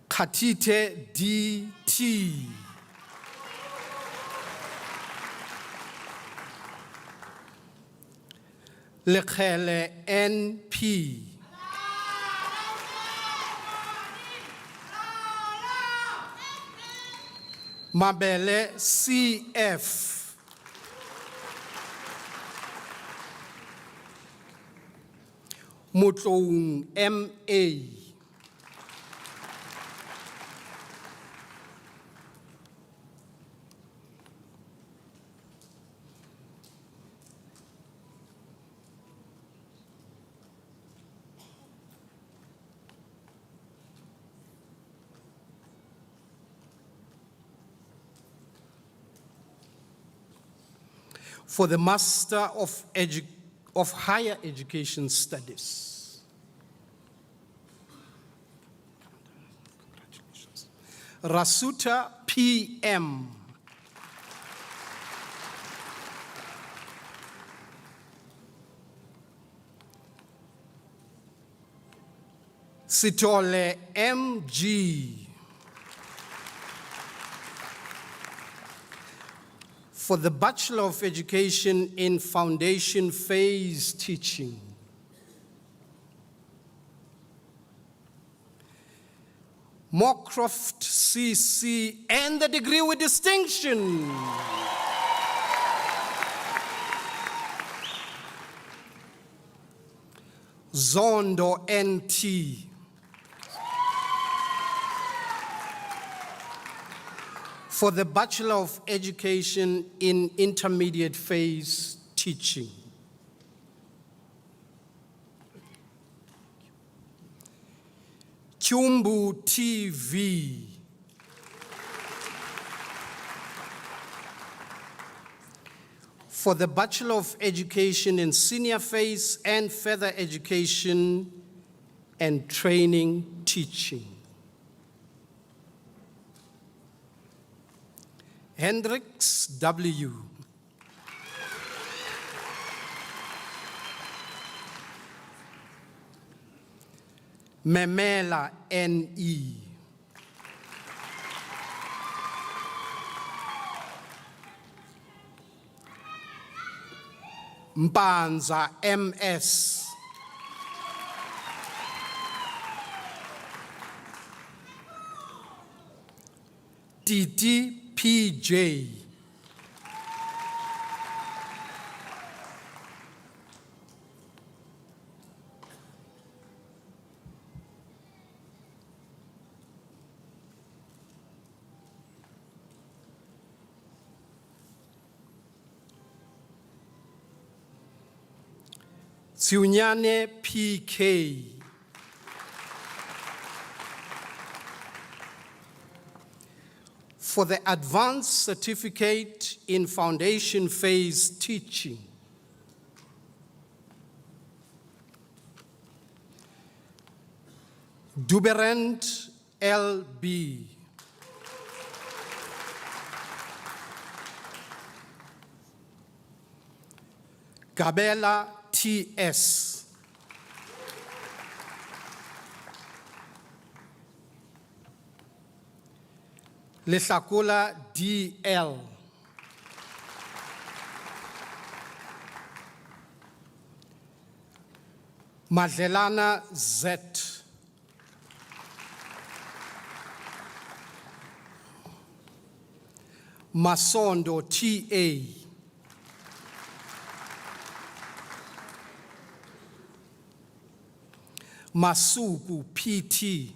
Khatite D.T. Lekhele N.P. Mabele C.F. Mutloung M.A. For the Master of Higher Education Studies. Rasuta P.M. Sitole M.G. For the Bachelor of Education in Foundation Phase Teaching. Moorcroft C.C. and the degree with distinction. Zondo NT. For the Bachelor of Education in Intermediate Phase Teaching. Chumbu TV. For the Bachelor of Education in Senior Phase and Further Education and Training Teaching. Hendricks W. Memela N.E. Mpanza M.S. Titi P.J. Tsiunyane P.K. For the Advanced Certificate in Foundation Phase Teaching. Duberent L.B. Gabela T.S. Lehlakula D.L. Madlelana Z. Masondo T.A. Masuku P.T.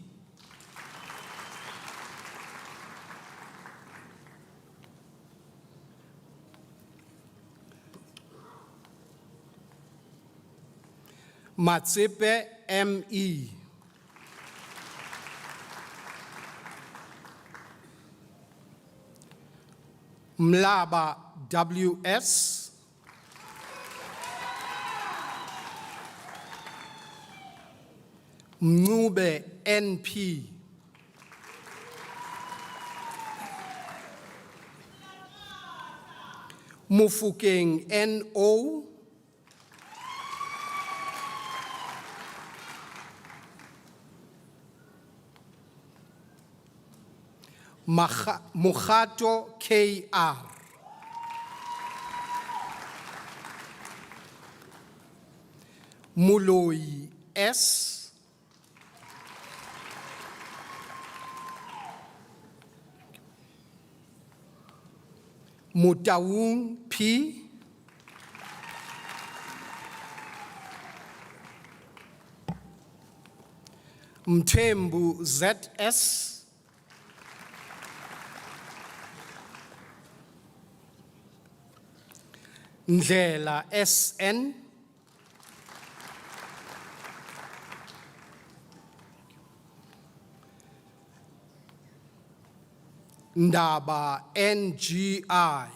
Matsepe M.E. Mlaba W.S. Mngube N.P. Mufukeng N.O. Mukhato K.R. Muloi S. Mutaung P. Mthembu Z.S. Ndlela S.N. Ndaba N.G.I.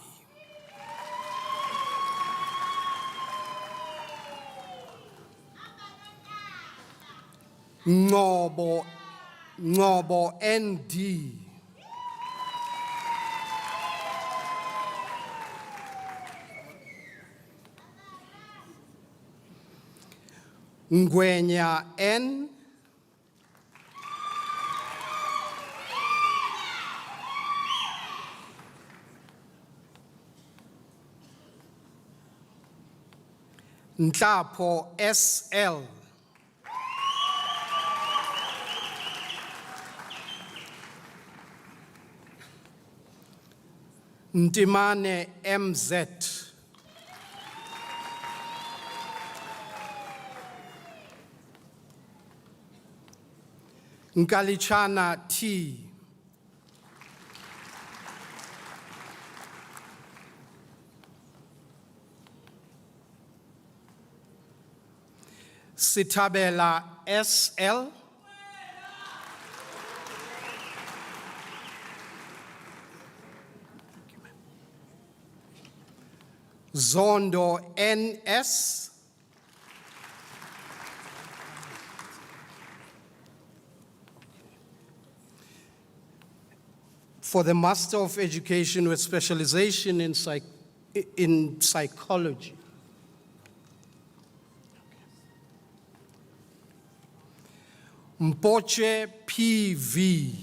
Ngobo N.D. Ngwenya N. Nhlapo S.L. Ntimane M.Z. Nkalichana T. Sitabela SL. Zondo NS. For the Master of Education with specialization in psychology. Mpoche PV.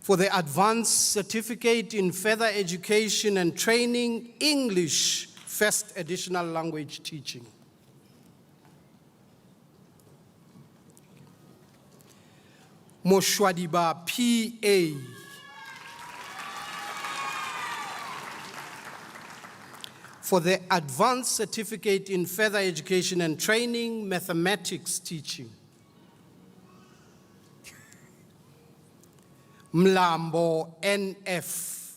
For the Advanced Certificate in Further Education and Training, English, First Additional Language Teaching. Moshwadiba PA. For the Advanced Certificate in Further Education and Training, Mathematics Teaching. Mlambo NF.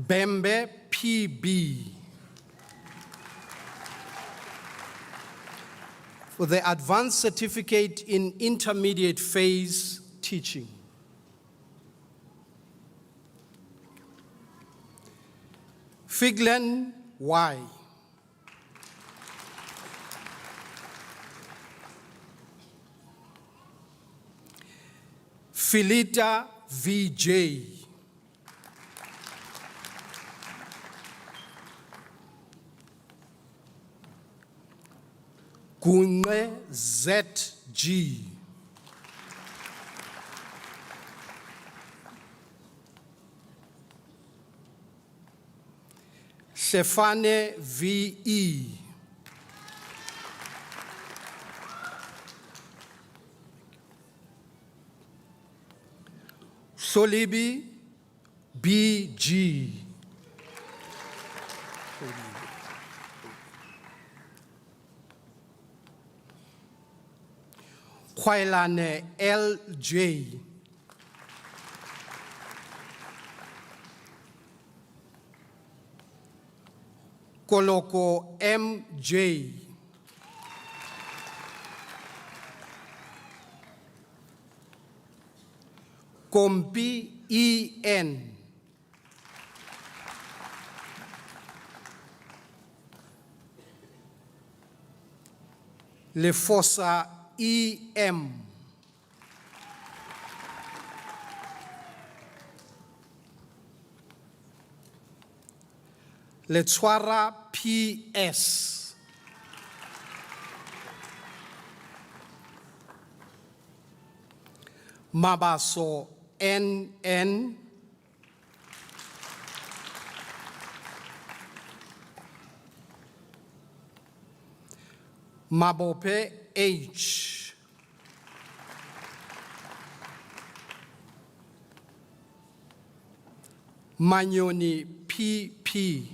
Bembe PB. For the Advanced Certificate in Intermediate Phase Teaching. Figlen Y. Filita VJ. Kunle ZG. Stefane VE. Solibi BG. Kwailane LJ. Koloko MJ. Kompi EN. Lefosa EM. Letswara PS. Mabaso NN. Mabope H. Manyoni PP.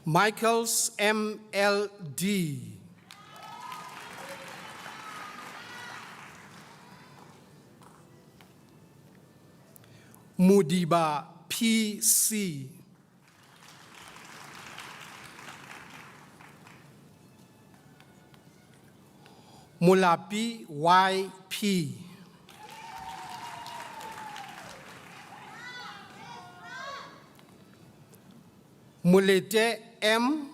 Michaels MLD. Mudiba PC. Mulapi YP. Mulete M.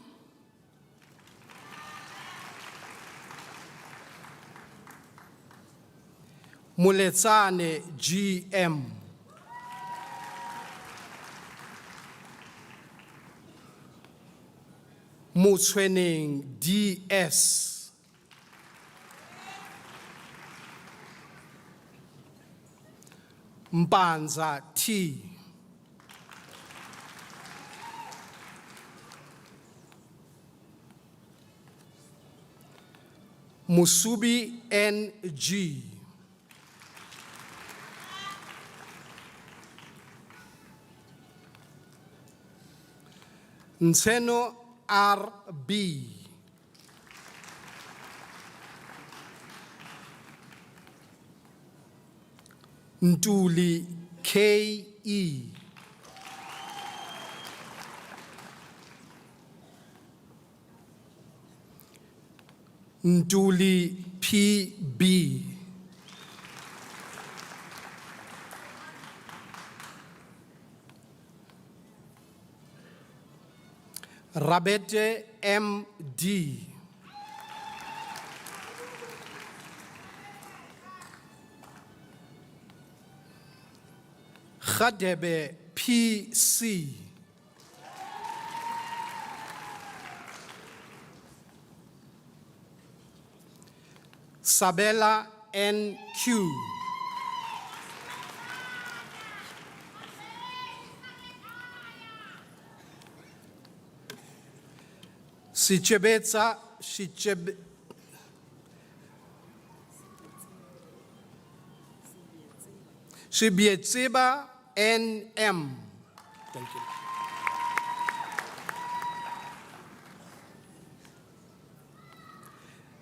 Muletsane GM. Mutswening DS. Mbanza T. Musubi N.G. Nseno R.B. Ntuli K.E. Ntuli P.B. Rabete M.D. Khadebe P.C. Sabela N.Q. Sichebetsa Shibietseba N.M. Thank you.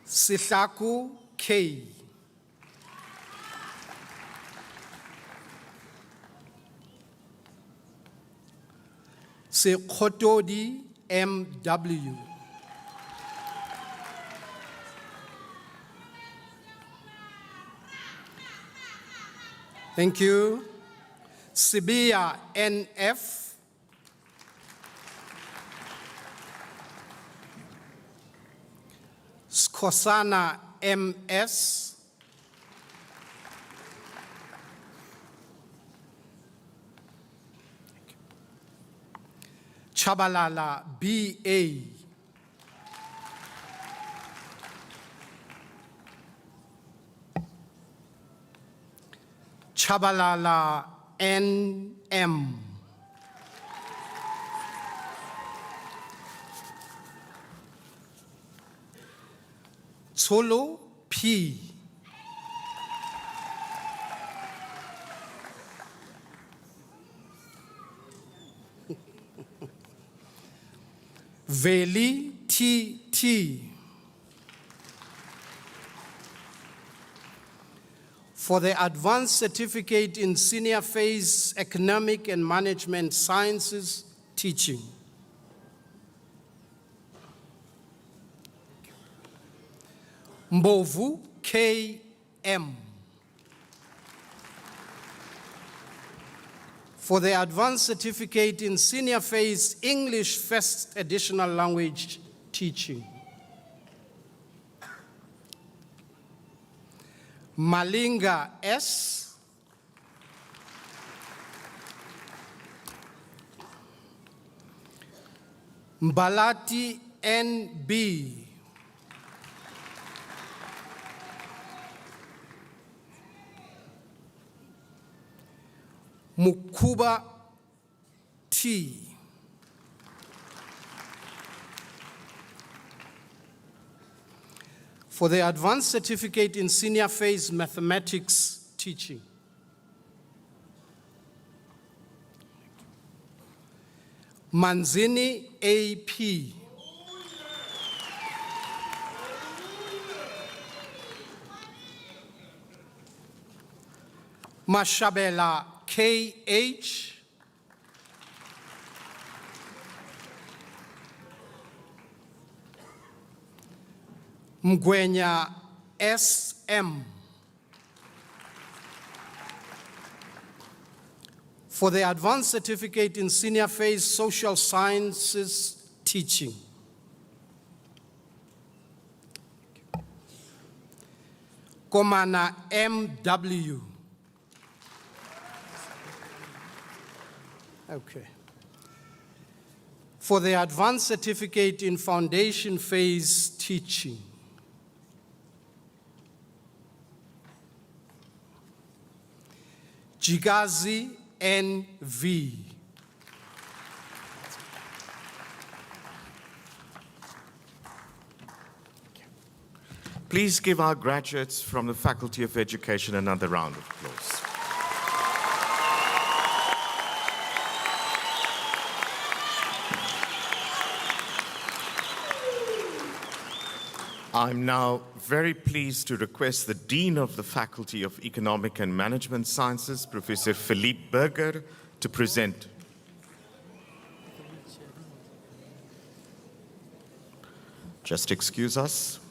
Sihlaku K. Sekhotodi M.W. Thank you. Sibia N.F. Skosana M.S. Chabalala B.A. Chabalala N.M. Tsolo P. Veli T.T. For the Advanced Certificate in Senior Phase Economic and Management Sciences Teaching. Mbovu K.M. For the Advanced Certificate in Senior Phase English First Additional Language Teaching. Malinga S. Mbalati N.B. Mukuba T. For the Advanced Certificate in Senior Phase Mathematics Teaching. Manzini A.P. Mashabela K.H. Mgwenya S.M. For the Advanced Certificate in Senior Phase Social Sciences Teaching. Komana M.W. Okay. For the Advanced Certificate in Foundation Phase Teaching. Jigazi N.V. Please give our graduates from the Faculty of Education another round of applause. I'm now very pleased to request the Dean of the Faculty of Economic and Management Sciences, Professor Philippe Berger, to present. Just excuse us.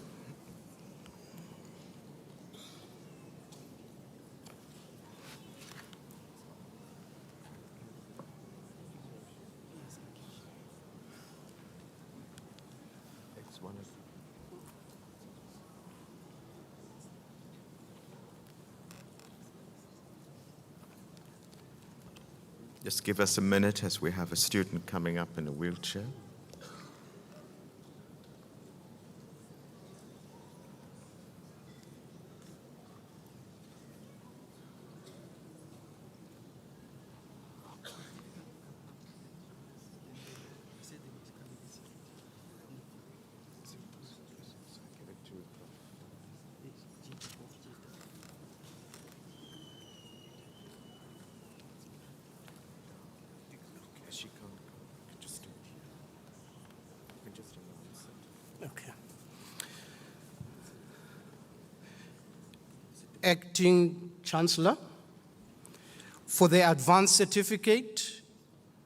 Just give us a minute as we have a student coming up in a wheelchair. Okay. Acting Chancellor, for the advanced certificate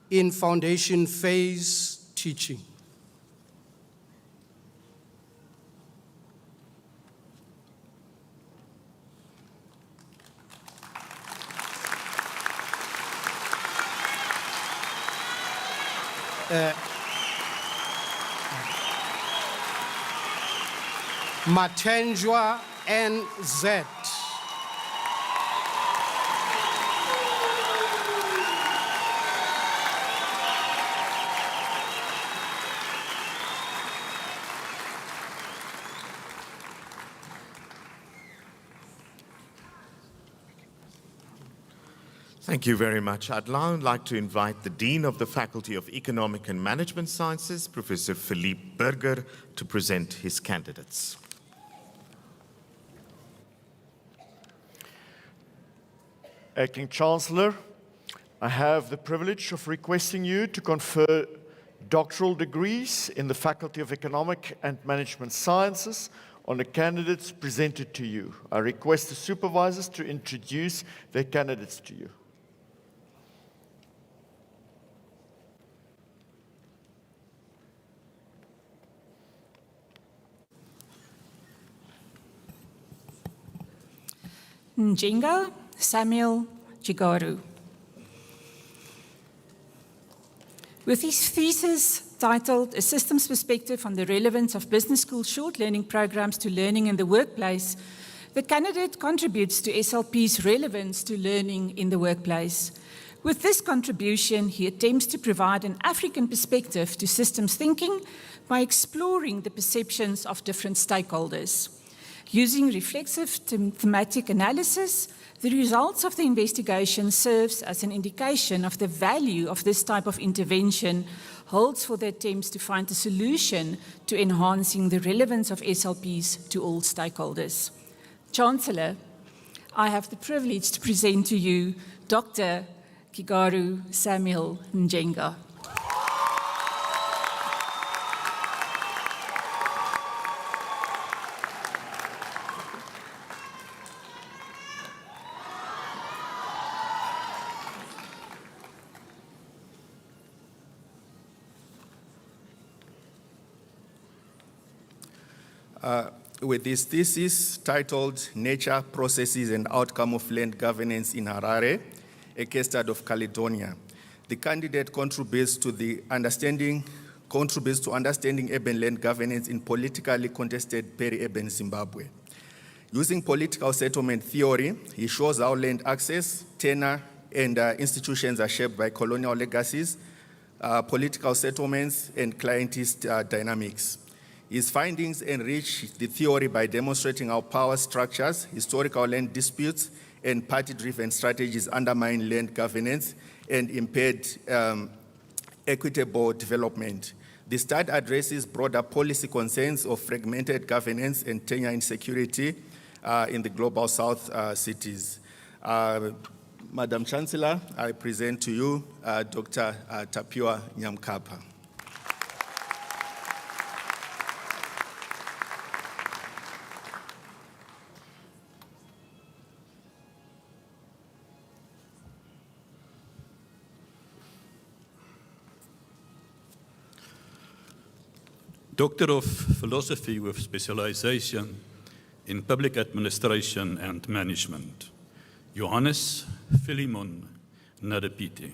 in foundation phase teaching. Matenjwa NZ. Thank you very much. I'd now like to invite the Dean of the Faculty of Economic and Management Sciences, Professor Philippe Berger, to present his candidates. Acting Chancellor, I have the privilege of requesting you to confer doctoral degrees in the Faculty of Economic and Management Sciences on the candidates presented to you. I request the supervisors to introduce their candidates to you. Njenga Samuel Chigaru. With his thesis titled A Systems Perspective on the Relevance of Business School Short Learning Programs to Learning in the Workplace, the candidate contributes to SLP's relevance to learning in the workplace. With this contribution, he attempts to provide an African perspective to systems thinking by exploring the perceptions of different stakeholders. Using reflexive thematic analysis, the results of the investigation serves as an indication of the value of this type of intervention holds for the attempts to find a solution to enhancing the relevance of SLPs to all stakeholders. Chancellor, I have the privilege to present to you Dr. Kigaru Samuel Njenga. With this thesis titled Nature, Processes and Outcome of Land Governance in Harare, a case study of Caledonia, the candidate contributes to understanding urban land governance in politically contested peri-urban Zimbabwe. Using political settlement theory, he shows how land access, tenure, and institutions are shaped by colonial legacies, political settlements, and clientist dynamics. His findings enrich the theory by demonstrating how power structures, historical land disputes, and party-driven strategies undermine land governance and impede equitable development. The study addresses broader policy concerns of fragmented governance and tenure insecurity in the Global South cities. Madam Chancellor, I present to you Dr. Tapiwa Nyamkapa. Doctor of Philosophy with specialization in Public Administration and Management, Johannes Philemon Nadepiti.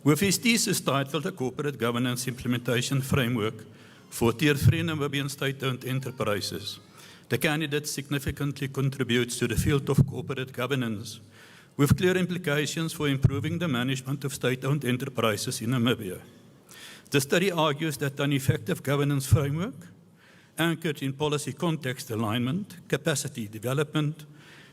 With his thesis titled A Corporate Governance Implementation Framework for Tier 3 Namibian State-Owned Enterprises, the candidate significantly contributes to the field of corporate governance with clear implications for improving the management of state-owned enterprises in Namibia. The study argues that an effective governance framework, anchored in policy context alignment, capacity development,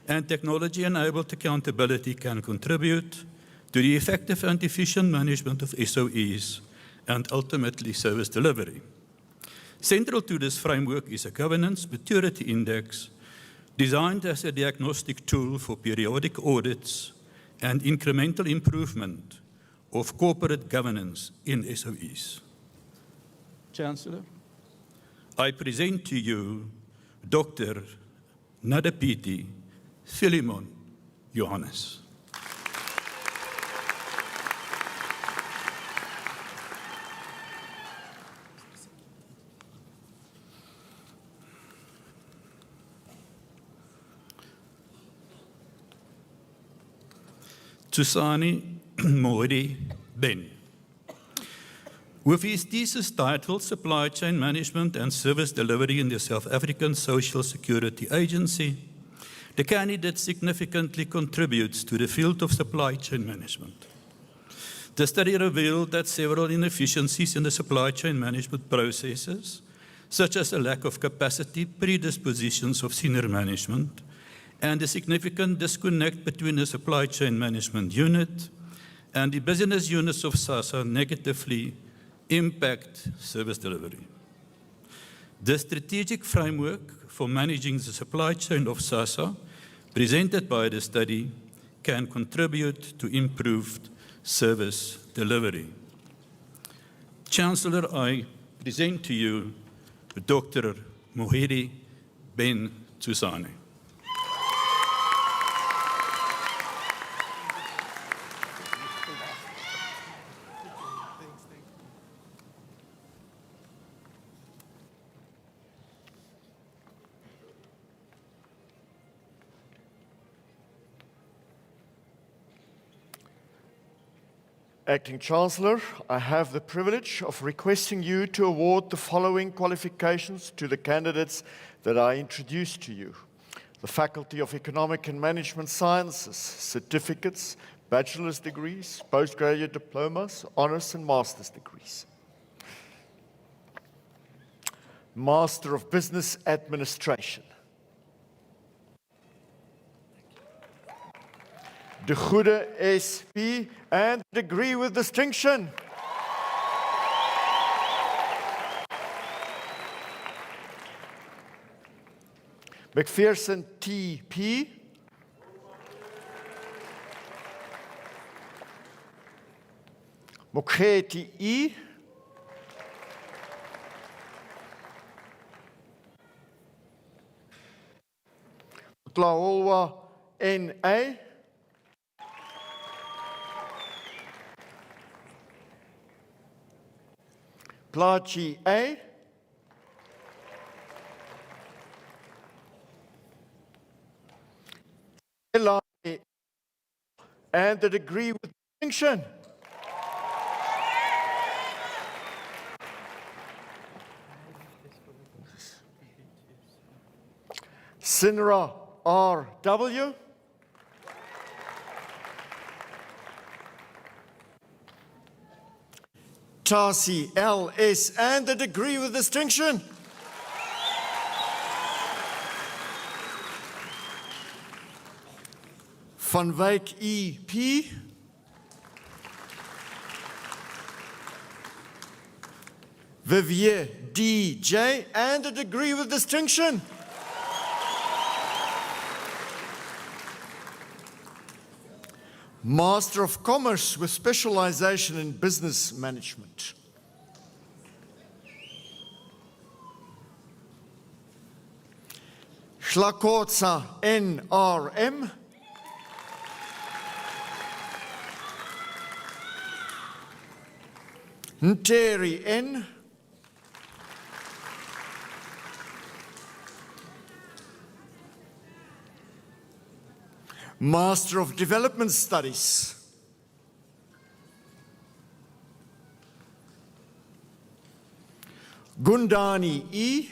and technology-enabled accountability can contribute to the effective and efficient management of SOEs and ultimately service delivery. Central to this framework is a governance maturity index designed as a diagnostic tool for periodic audits and incremental improvement of corporate governance in SOEs. Chancellor, I present to you Dr. Nadepiti Philemon Johannes. Tsusani Moedi Ben. With his thesis titled Supply Chain Management and Service Delivery in the South African Social Security Agency, the candidate significantly contributes to the field of supply chain management. The study revealed that several inefficiencies in the supply chain management processes, such as a lack of capacity, predispositions of senior management, and a significant disconnect between the supply chain management unit and the business units of SASA negatively impact service delivery. The strategic framework for managing the supply chain of SASA, presented by the study, can contribute to improved service delivery. Chancellor, I present to you Dr. Mohedi Ben Tsusane. Acting Chancellor, I have the privilege of requesting you to award the following qualifications to the candidates that I introduced to you. The Faculty of Economic and Management Sciences, certificates, bachelor's degrees, postgraduate diplomas, honors and master's degrees. Master of Business Administration. De Goede SP and degree with distinction. McPherson TP. Mokgeti E. Tlaolwa NA. Plachi A. And the degree with distinction. Sinra RW. Tasi LS and the degree with distinction. Van Wyk EP. Vivier D.J., and a degree with distinction. Master of Commerce with specialization in business management. Shlakotsa N.R.M. Nteri N. Master of Development Studies. Gundani E.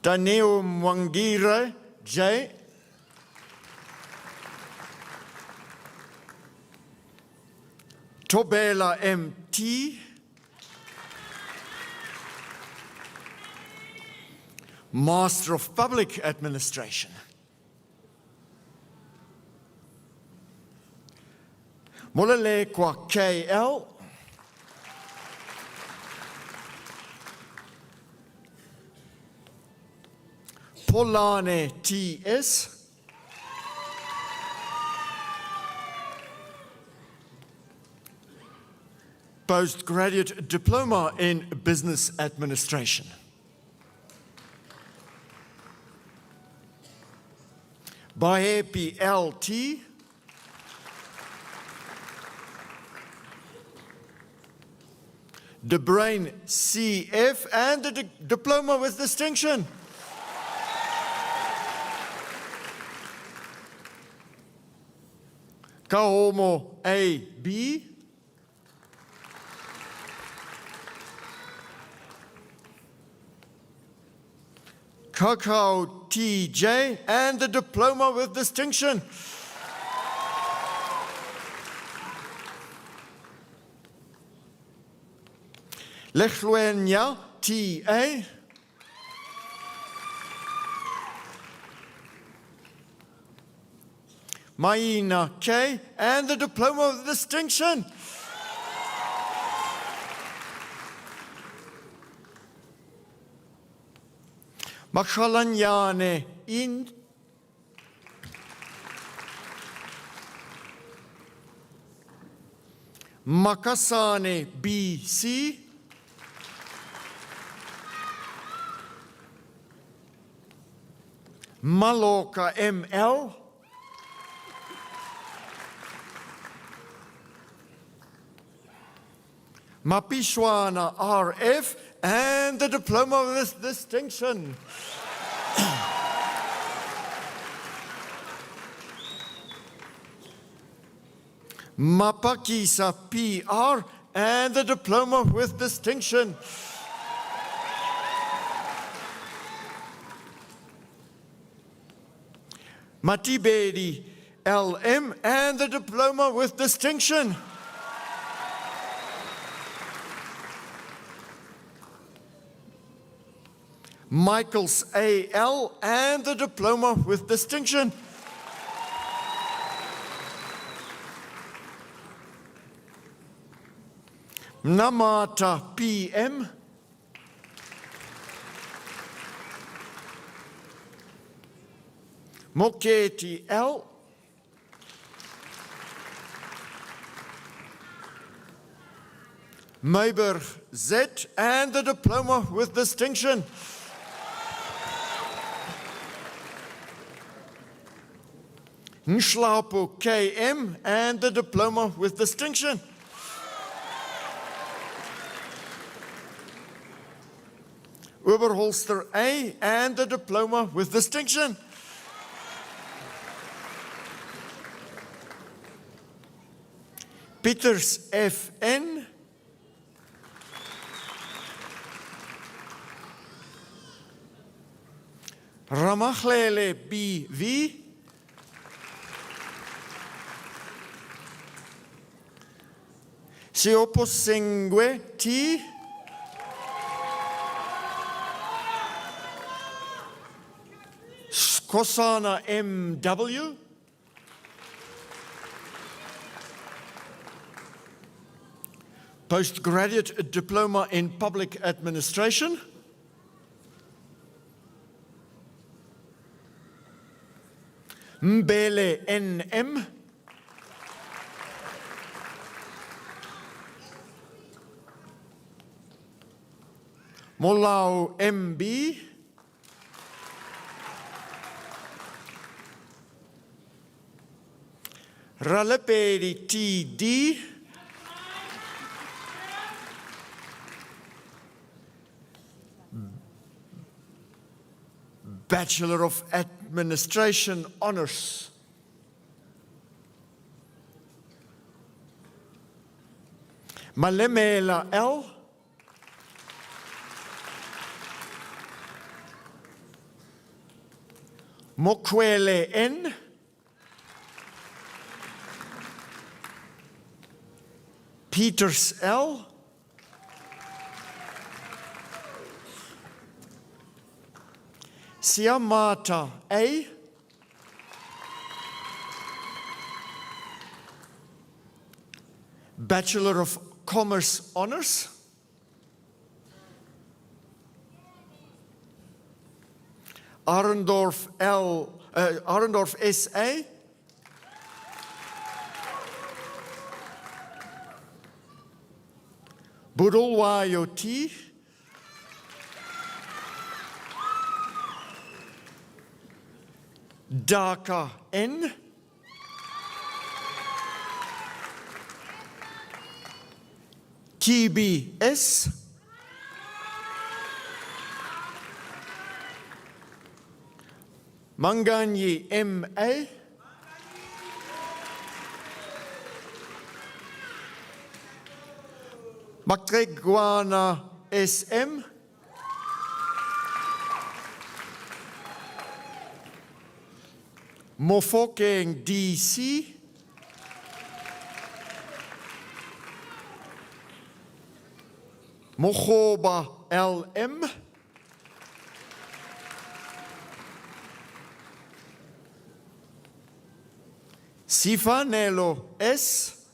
Daneo Mwangire J. Tobela M.T. Master of Public Administration. Molele kwa KL. Polane TS. Postgraduate Diploma in Business Administration. Baepi LT. De Bruin CF, and a diploma with distinction. Kahomo AB. Kakao TJ, and a diploma with distinction. Lechluenya TA. Maina K, and the diploma with distinction. Makhalanyane In. Makasane BC. Maloka ML. Mapishwana RF, and the diploma with distinction. Mapakisa PR, and the diploma with distinction. Matibedi LM, and the diploma with distinction. Michaels AL, and the diploma with distinction. Namata PM. Moketi L. Meiberg Z, and the diploma with distinction. Nшлапо KM, and the diploma with distinction. Oberholster A, and the diploma with distinction. Peters FN. Ramachlele BV. Seoposengwe T. Kosana MW. Postgraduate Diploma in Public Administration. Mbele NM. Molau MB. Raleperi TD. Bachelor of Administration Honours. Malemela L. Mokwele N. Peters L. Siamata A. Bachelor of Commerce Honours. Arendorf SA. Budulwayo T. Dhaka N. TBS. Manganyi MA. Makregwana SM. Mofokeng DC. Mochoba LM. Sifanelo S.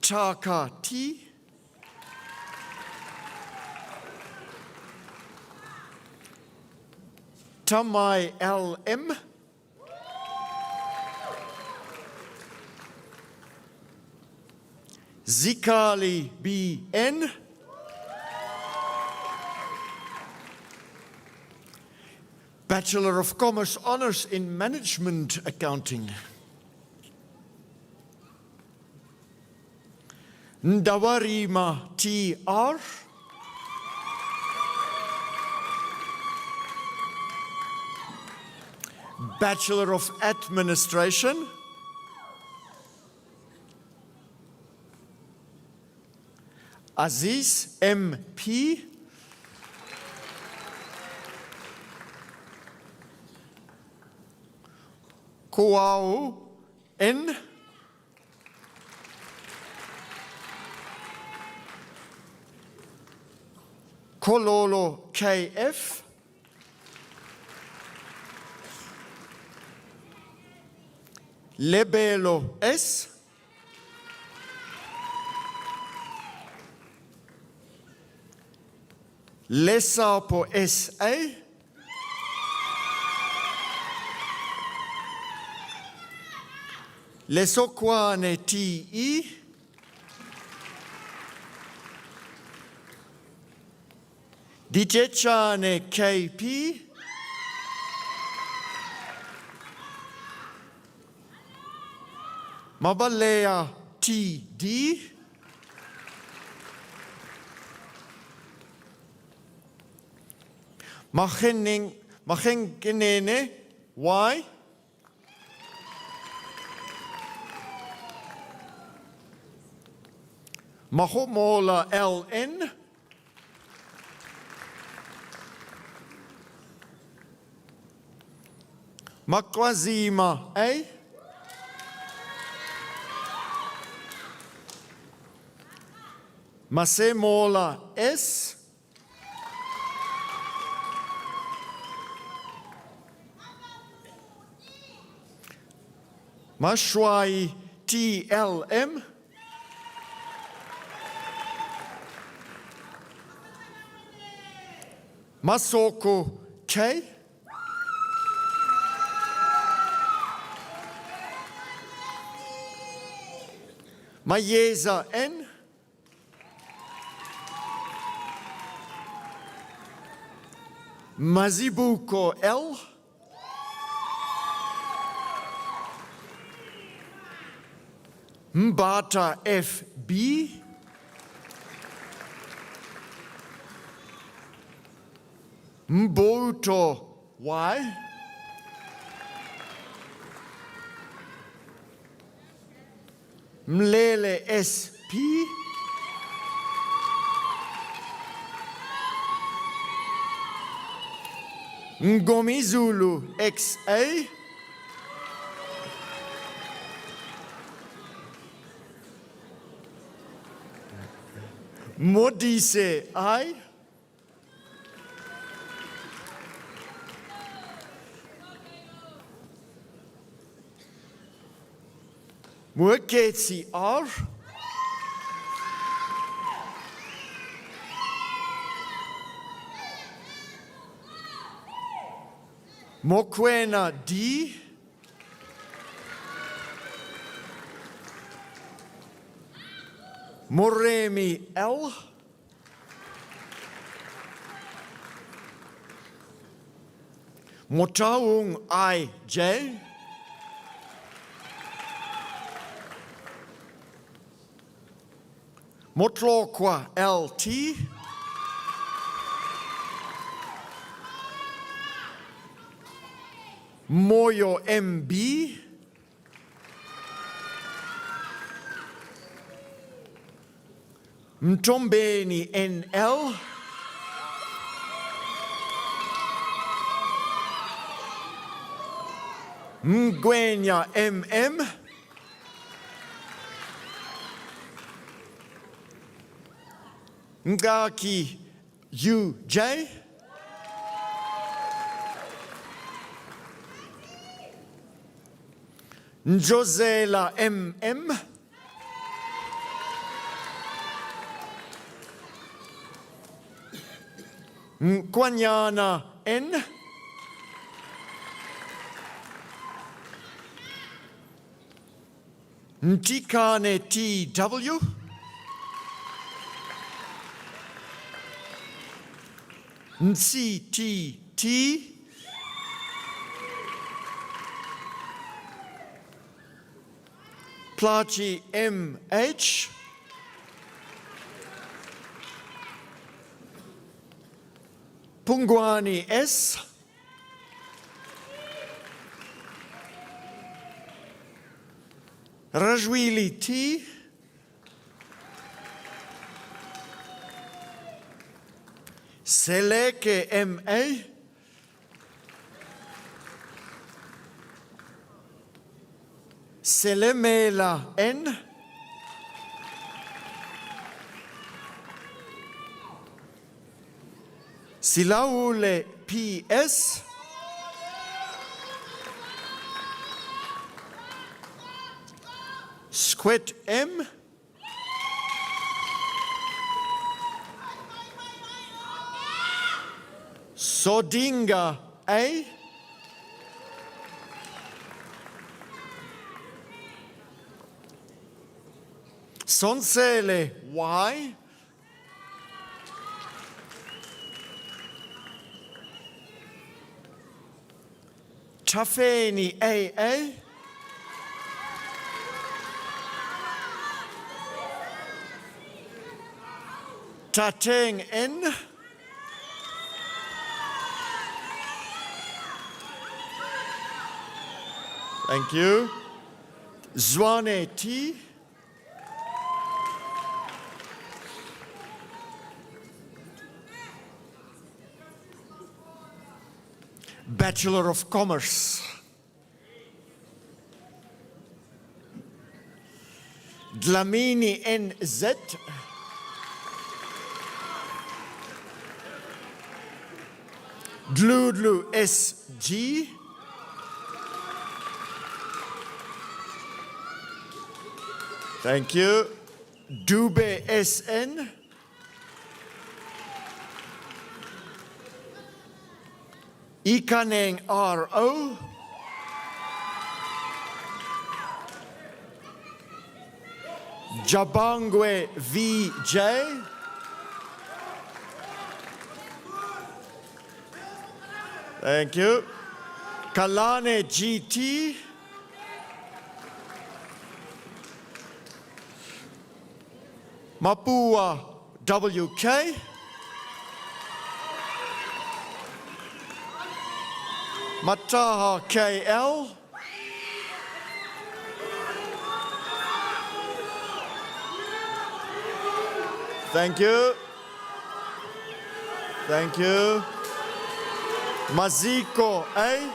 Chaka T. Tamai LM. Zikali BN. Bachelor of Commerce Honours in Management Accounting. Ndawarima TR. Bachelor of Administration. Aziz MP. Koau N. Kololo KF. Lebelo S. Lesapo SA. Lesokwane TE. Dijechane KP. Mabalea TD. Machengenene Y. Mahomola LN. Makwazima A. Masemola S. Mashwai TLM. Masoko K. Mayeza N. Mazibuko L. Mbata FB. Mboto Y. Mlele SP. Ngomizulu XA. Modise I. Mweketsi R. Mokwena D. Moremi L. Motaung IJ. Motlokwa LT. Moyo MB. Mtombeni NL. Mgwenya MM. Ngaki UJ. Njozela MM. Kwanyana N. Ntikane TW. NCTT. Plachi MH. Pungwani S. Rajwili T. Seleke MA. Selemela N. Silaule PS. Squet M. Sodinga A. Sonsele Y. Tafeni AA. Tateng N. Thank you. Zwane T. Bachelor of Commerce. Dlamini NZ. Dludlu SG. Thank you. Dube SN. Ikaneng RO. Jabangwe VJ. Thank you. Kalane GT. Mapua WK. Mataha KL. Thank you. Thank you. Maziko A.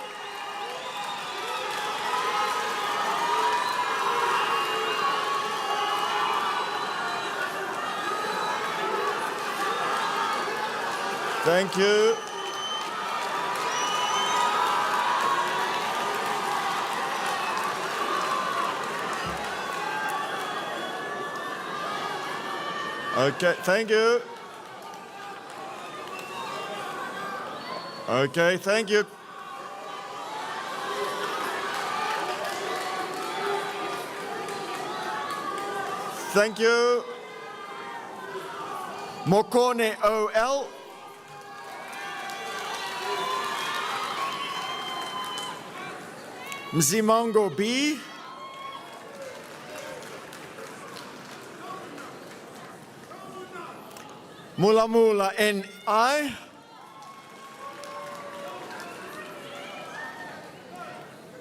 Thank you. Okay, thank you. Okay, thank you. Thank you. Mokone OL. Mzimongo B. Mula Mula NI.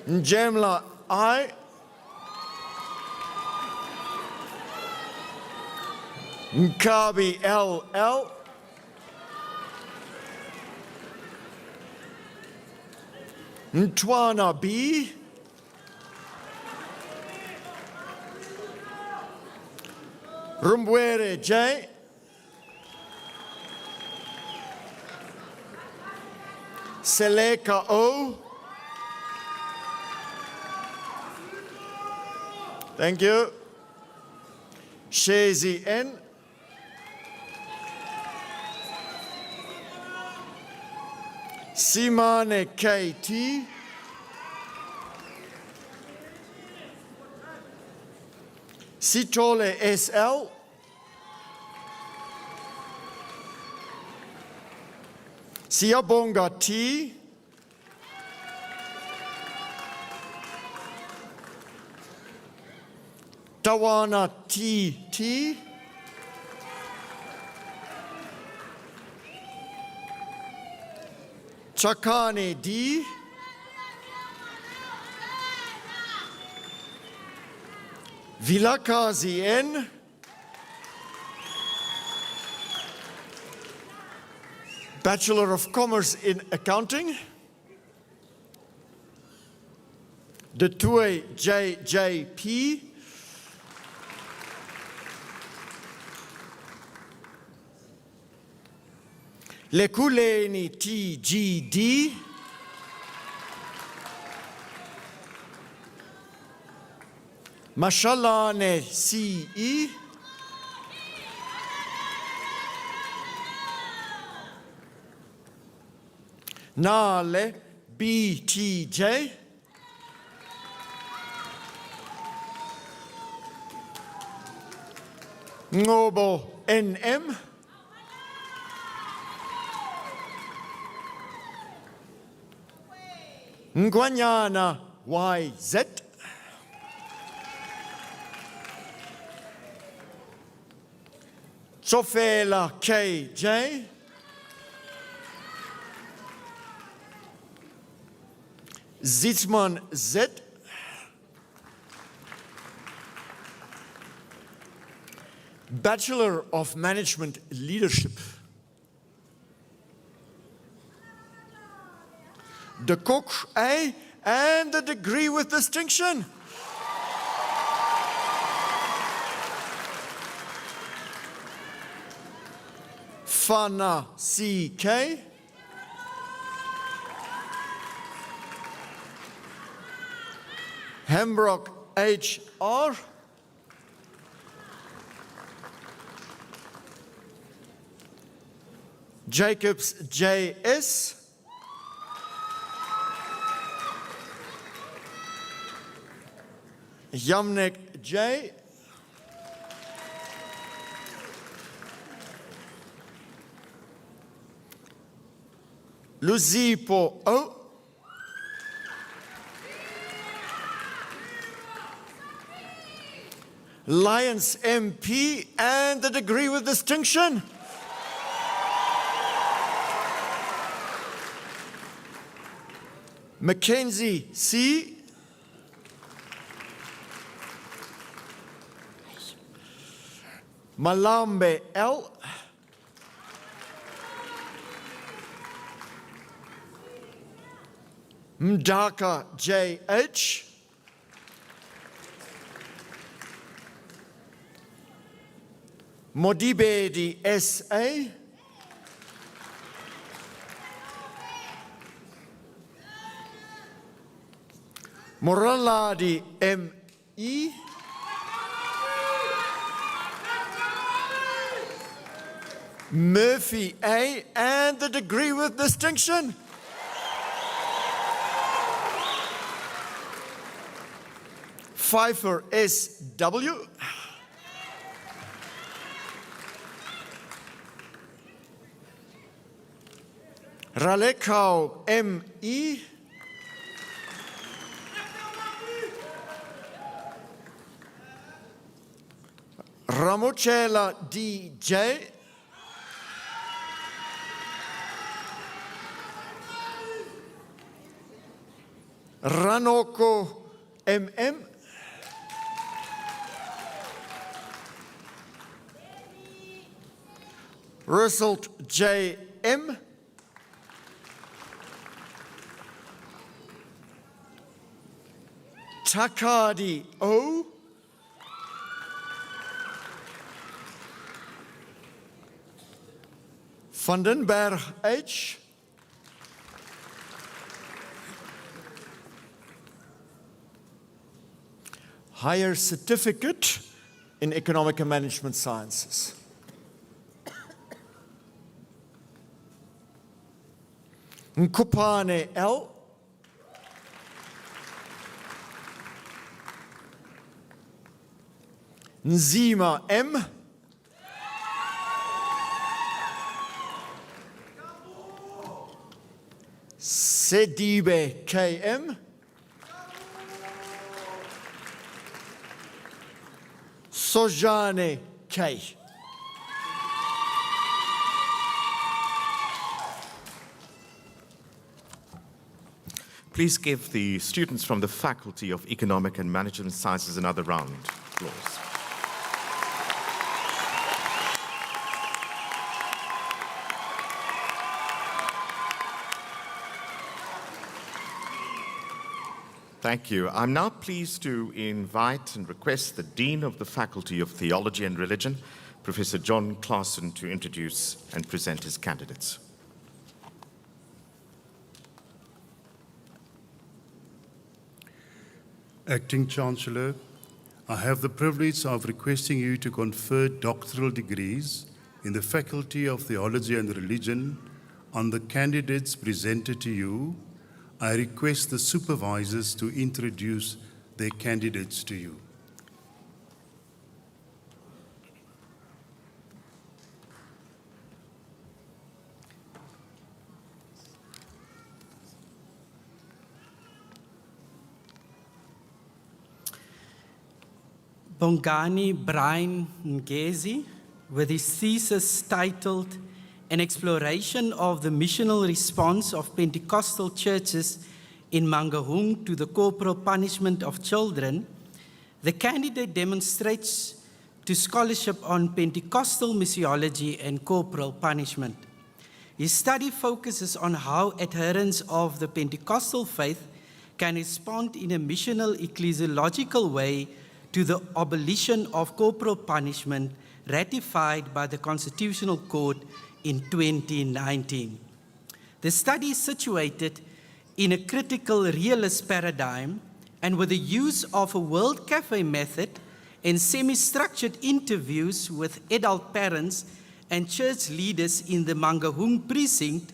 Njemla I. Nkabi LL. Ntwana B. Rumbwere J. Seleka O. Thank you. Shezi N. Simane KT. Sitole SL. Siabonga T. Tawana TT. Chakane D. Vilakazi N. Bachelor of Commerce in Accounting. Detue JJP. Lekuleni TGD. Mashalane CE. Nale BTJ. Ngobo NM. Ngwanyana YZ. Sofela KJ. Zitzman Z. Bachelor of Management Leadership. De Koch A, and the degree with distinction. Fana CK. Hembrock HR. Jacobs J.S. Yamnek J. Luzipo O. Lyons MP and the degree with distinction. Mackenzie C. Malambe L. Mdaka J.H. Modibedi S.A. Moraladi M.E. Murphy A. and the degree with distinction. Pfeiffer S.W. Ralekau M.E. Ramucella D.J. Ranoko M.M. Result J.M. Takadi O. Vandenberg H. Higher Certificate in Economic and Management Sciences. Nkupane L. Nzima M. Sedibe KM. Sojane K. Please give the students from the Faculty of Economic and Management Sciences another round of applause. Thank you. I'm now pleased to invite and request the Dean of the Faculty of Theology and Religion, Professor John Claassen, to introduce and present his candidates. Acting Chancellor, I have the privilege of requesting you to confer doctoral degrees in the Faculty of Theology and Religion on the candidates presented to you. I request the supervisors to introduce their candidates to you. Bongani Brian Ngezi, with his thesis titled An Exploration of the Missional Response of Pentecostal Churches in Mangaung to the Corporal Punishment of Children, the candidate demonstrates to scholarship on Pentecostal missiology and corporal punishment. His study focuses on how adherents of the Pentecostal faith can respond in a missional ecclesiological way to the abolition of corporal punishment ratified by the Constitutional Court in 2019. The study is situated in a critical realist paradigm and with the use of a World Cafe method and semi-structured interviews with adult parents and church leaders in the Mangaung precinct,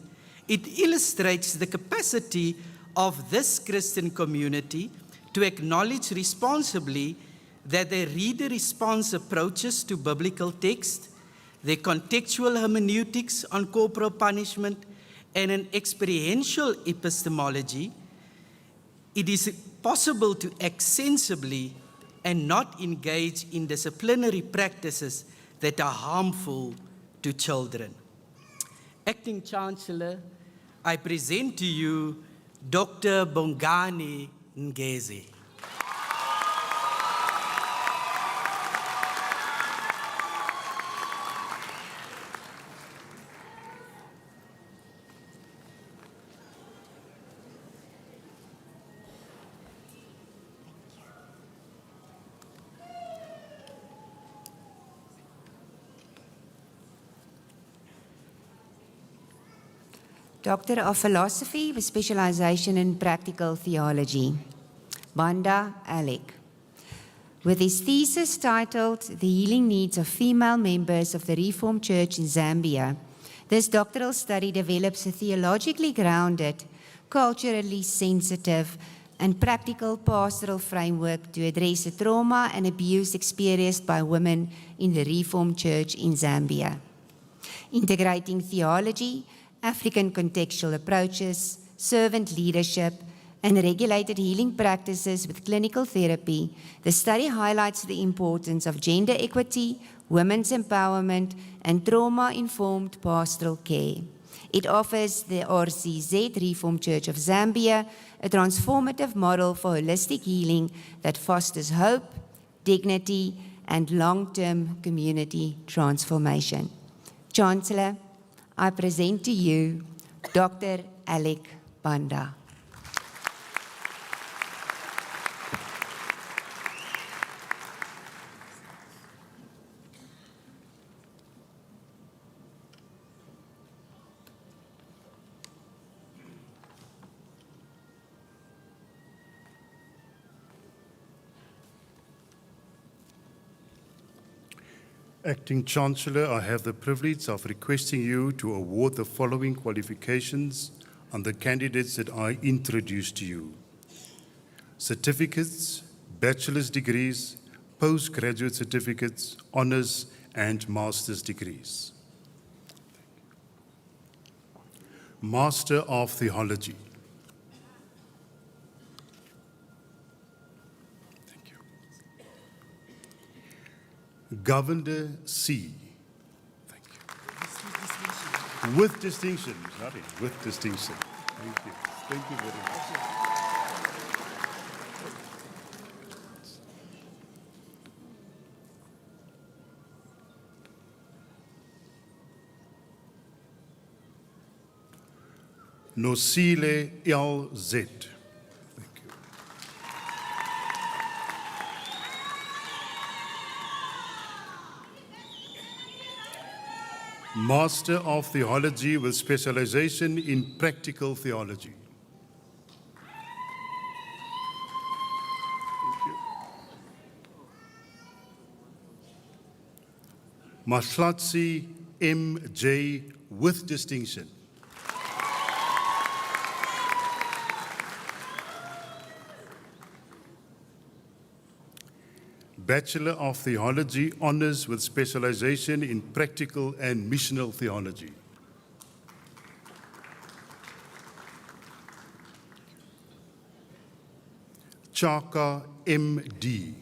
it illustrates the capacity of this Christian community to acknowledge responsibly that their reader-response approaches to biblical text, their contextual hermeneutics on corporal punishment, and an experiential epistemology, it is possible to act sensibly and not engage in disciplinary practices that are harmful to children. Acting Chancellor, I present to you Dr. Bongani Ngezi. Doctor of Philosophy with specialization in practical theology, Banda Alec. With his thesis titled The Healing Needs of Female Members of the Reformed Church in Zambia, this doctoral study develops a theologically grounded, culturally sensitive, and practical pastoral framework to address the trauma and abuse experienced by women in the Reformed Church in Zambia. Integrating theology, African contextual approaches, servant leadership, and regulated healing practices with clinical therapy, the study highlights the importance of gender equity, women's empowerment, and trauma-informed pastoral care. It offers the RCZ, Reformed Church of Zambia, a transformative model for holistic healing that fosters hope, dignity, and long-term community transformation. Chancellor, I present to you Dr. Alec Banda. Acting Chancellor, I have the privilege of requesting you to award the following qualifications on the candidates that I introduced to you: certificates, bachelor's degrees, postgraduate certificates, honors, and master's degrees. Master of Theology. Governor C. Thank you. With distinction, sorry, with distinction. Thank you. Thank you very much. Nosile LZ. Master of Theology with specialization in practical theology. Thank you. Mahlatsi M.J. with distinction. Bachelor of Theology, honors with specialization in practical and missional theology. Chaka M.D.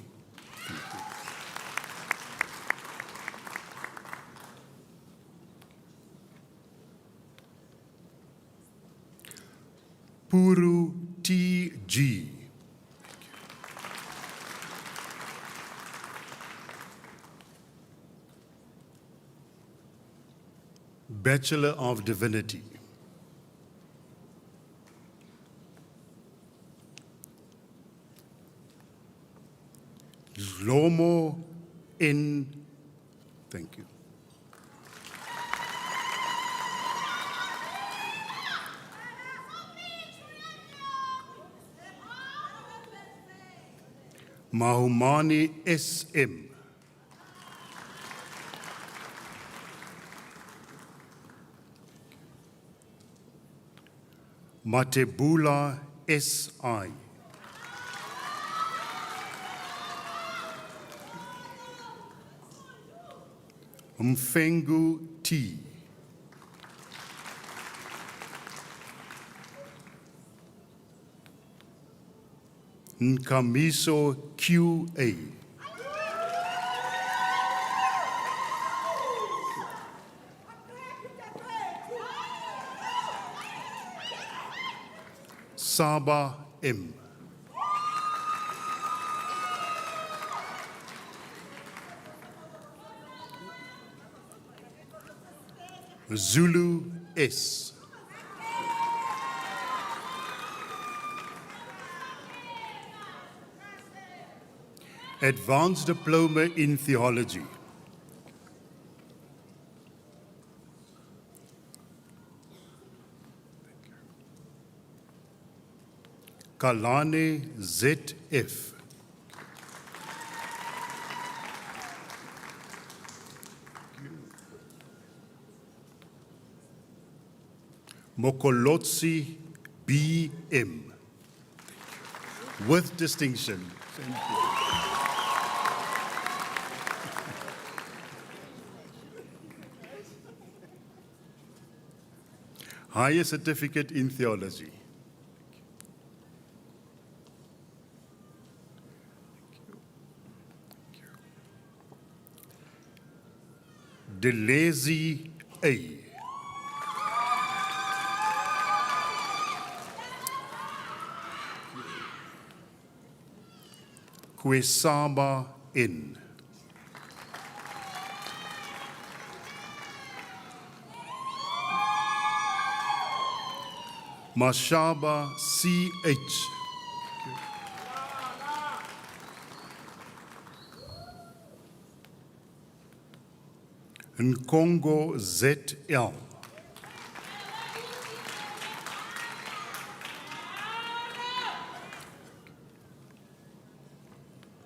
Puru T.G. Bachelor of Divinity. Lomo N. Thank you. Mahumani S.M. Matebula S.I. Mfengu T. Nkamiso Q.A. Saba M. Zulu S. Advanced Diploma in Theology. Kalane ZF. Mokolotsi BM. With distinction. Thank you. Higher Certificate in Theology. Delezi A. Kwesaba N. Mashaba CH. Nkongo ZL.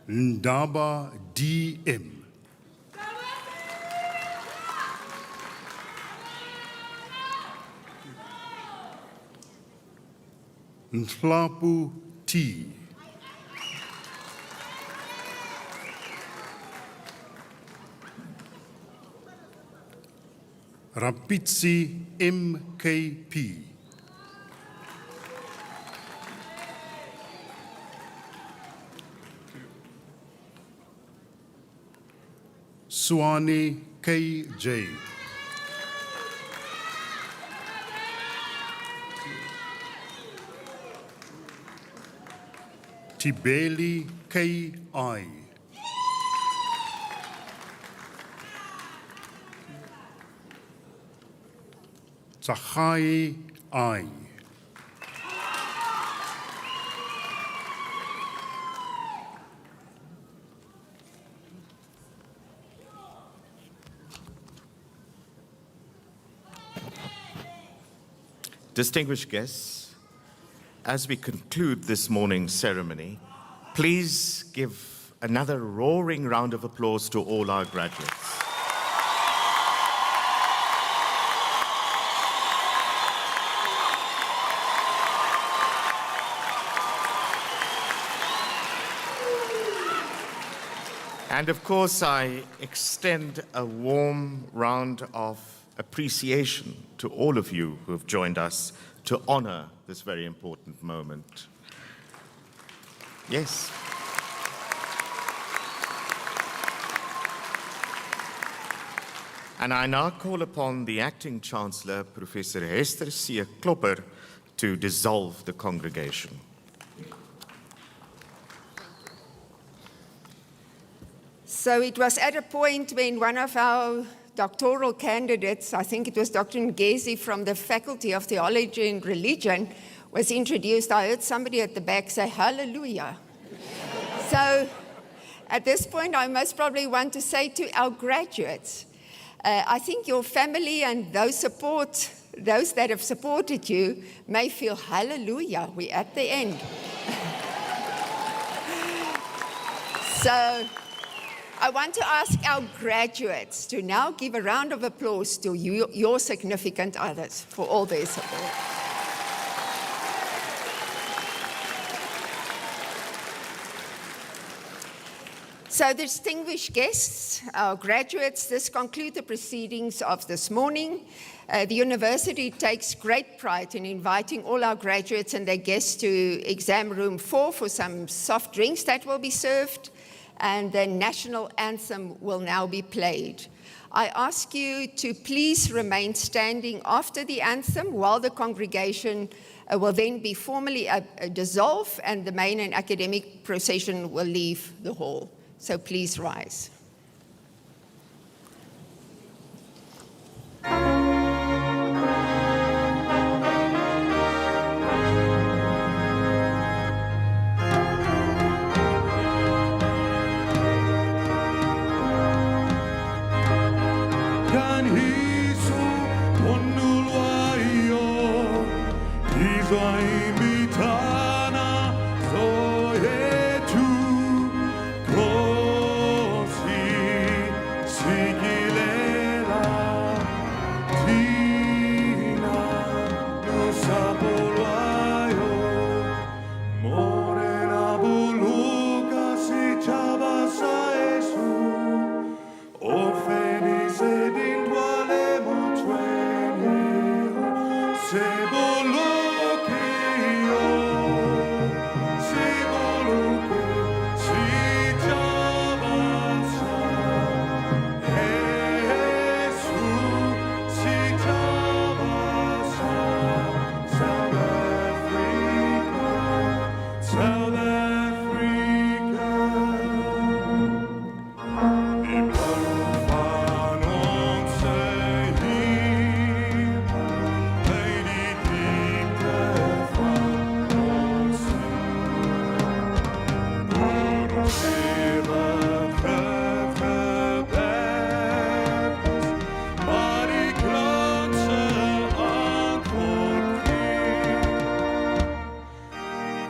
Ndaba DM. Nhlapu T. Rapitsi MKP. Swane KJ. Tibeli KI. Tsahai I. Distinguished guests, as we conclude this morning's ceremony, please give another roaring round of applause to all our graduates. And of course, I extend a warm round of appreciation to all of you who have joined us to honor this very important moment. Yes. And I now call upon the Acting Chancellor, Professor Hester C. Klopper, to dissolve the congregation. So it was at a point when one of our doctoral candidates, I think it was Dr. Ngezi from the Faculty of Theology and Religion, was introduced. I heard somebody at the back say, hallelujah. So at this point, I most probably want to say to our graduates, I think your family and those that have supported you may feel hallelujah, we're at the end. So I want to ask our graduates to now give a round of applause to your significant others for all their support. So, distinguished guests, our graduates, this concludes the proceedings of this morning. The university takes great pride in inviting all our graduates and their guests to exam room 4 for some soft drinks that will be served, and the national anthem will now be played. I ask you to please remain standing after the anthem while the congregation will then be formally dissolved and the main and academic procession will leave the hall. So please rise.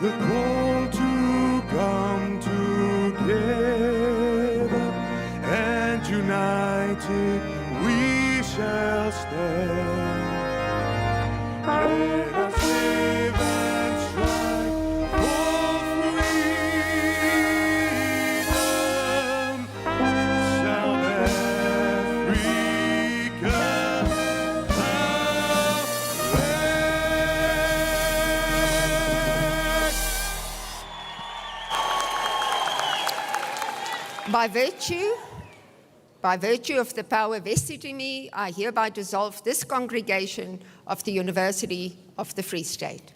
The call to come together and united we shall stand. Let us live and strive for freedom. South Africa. By virtue of the power vested in me, I hereby dissolve this congregation of the University of the Free State.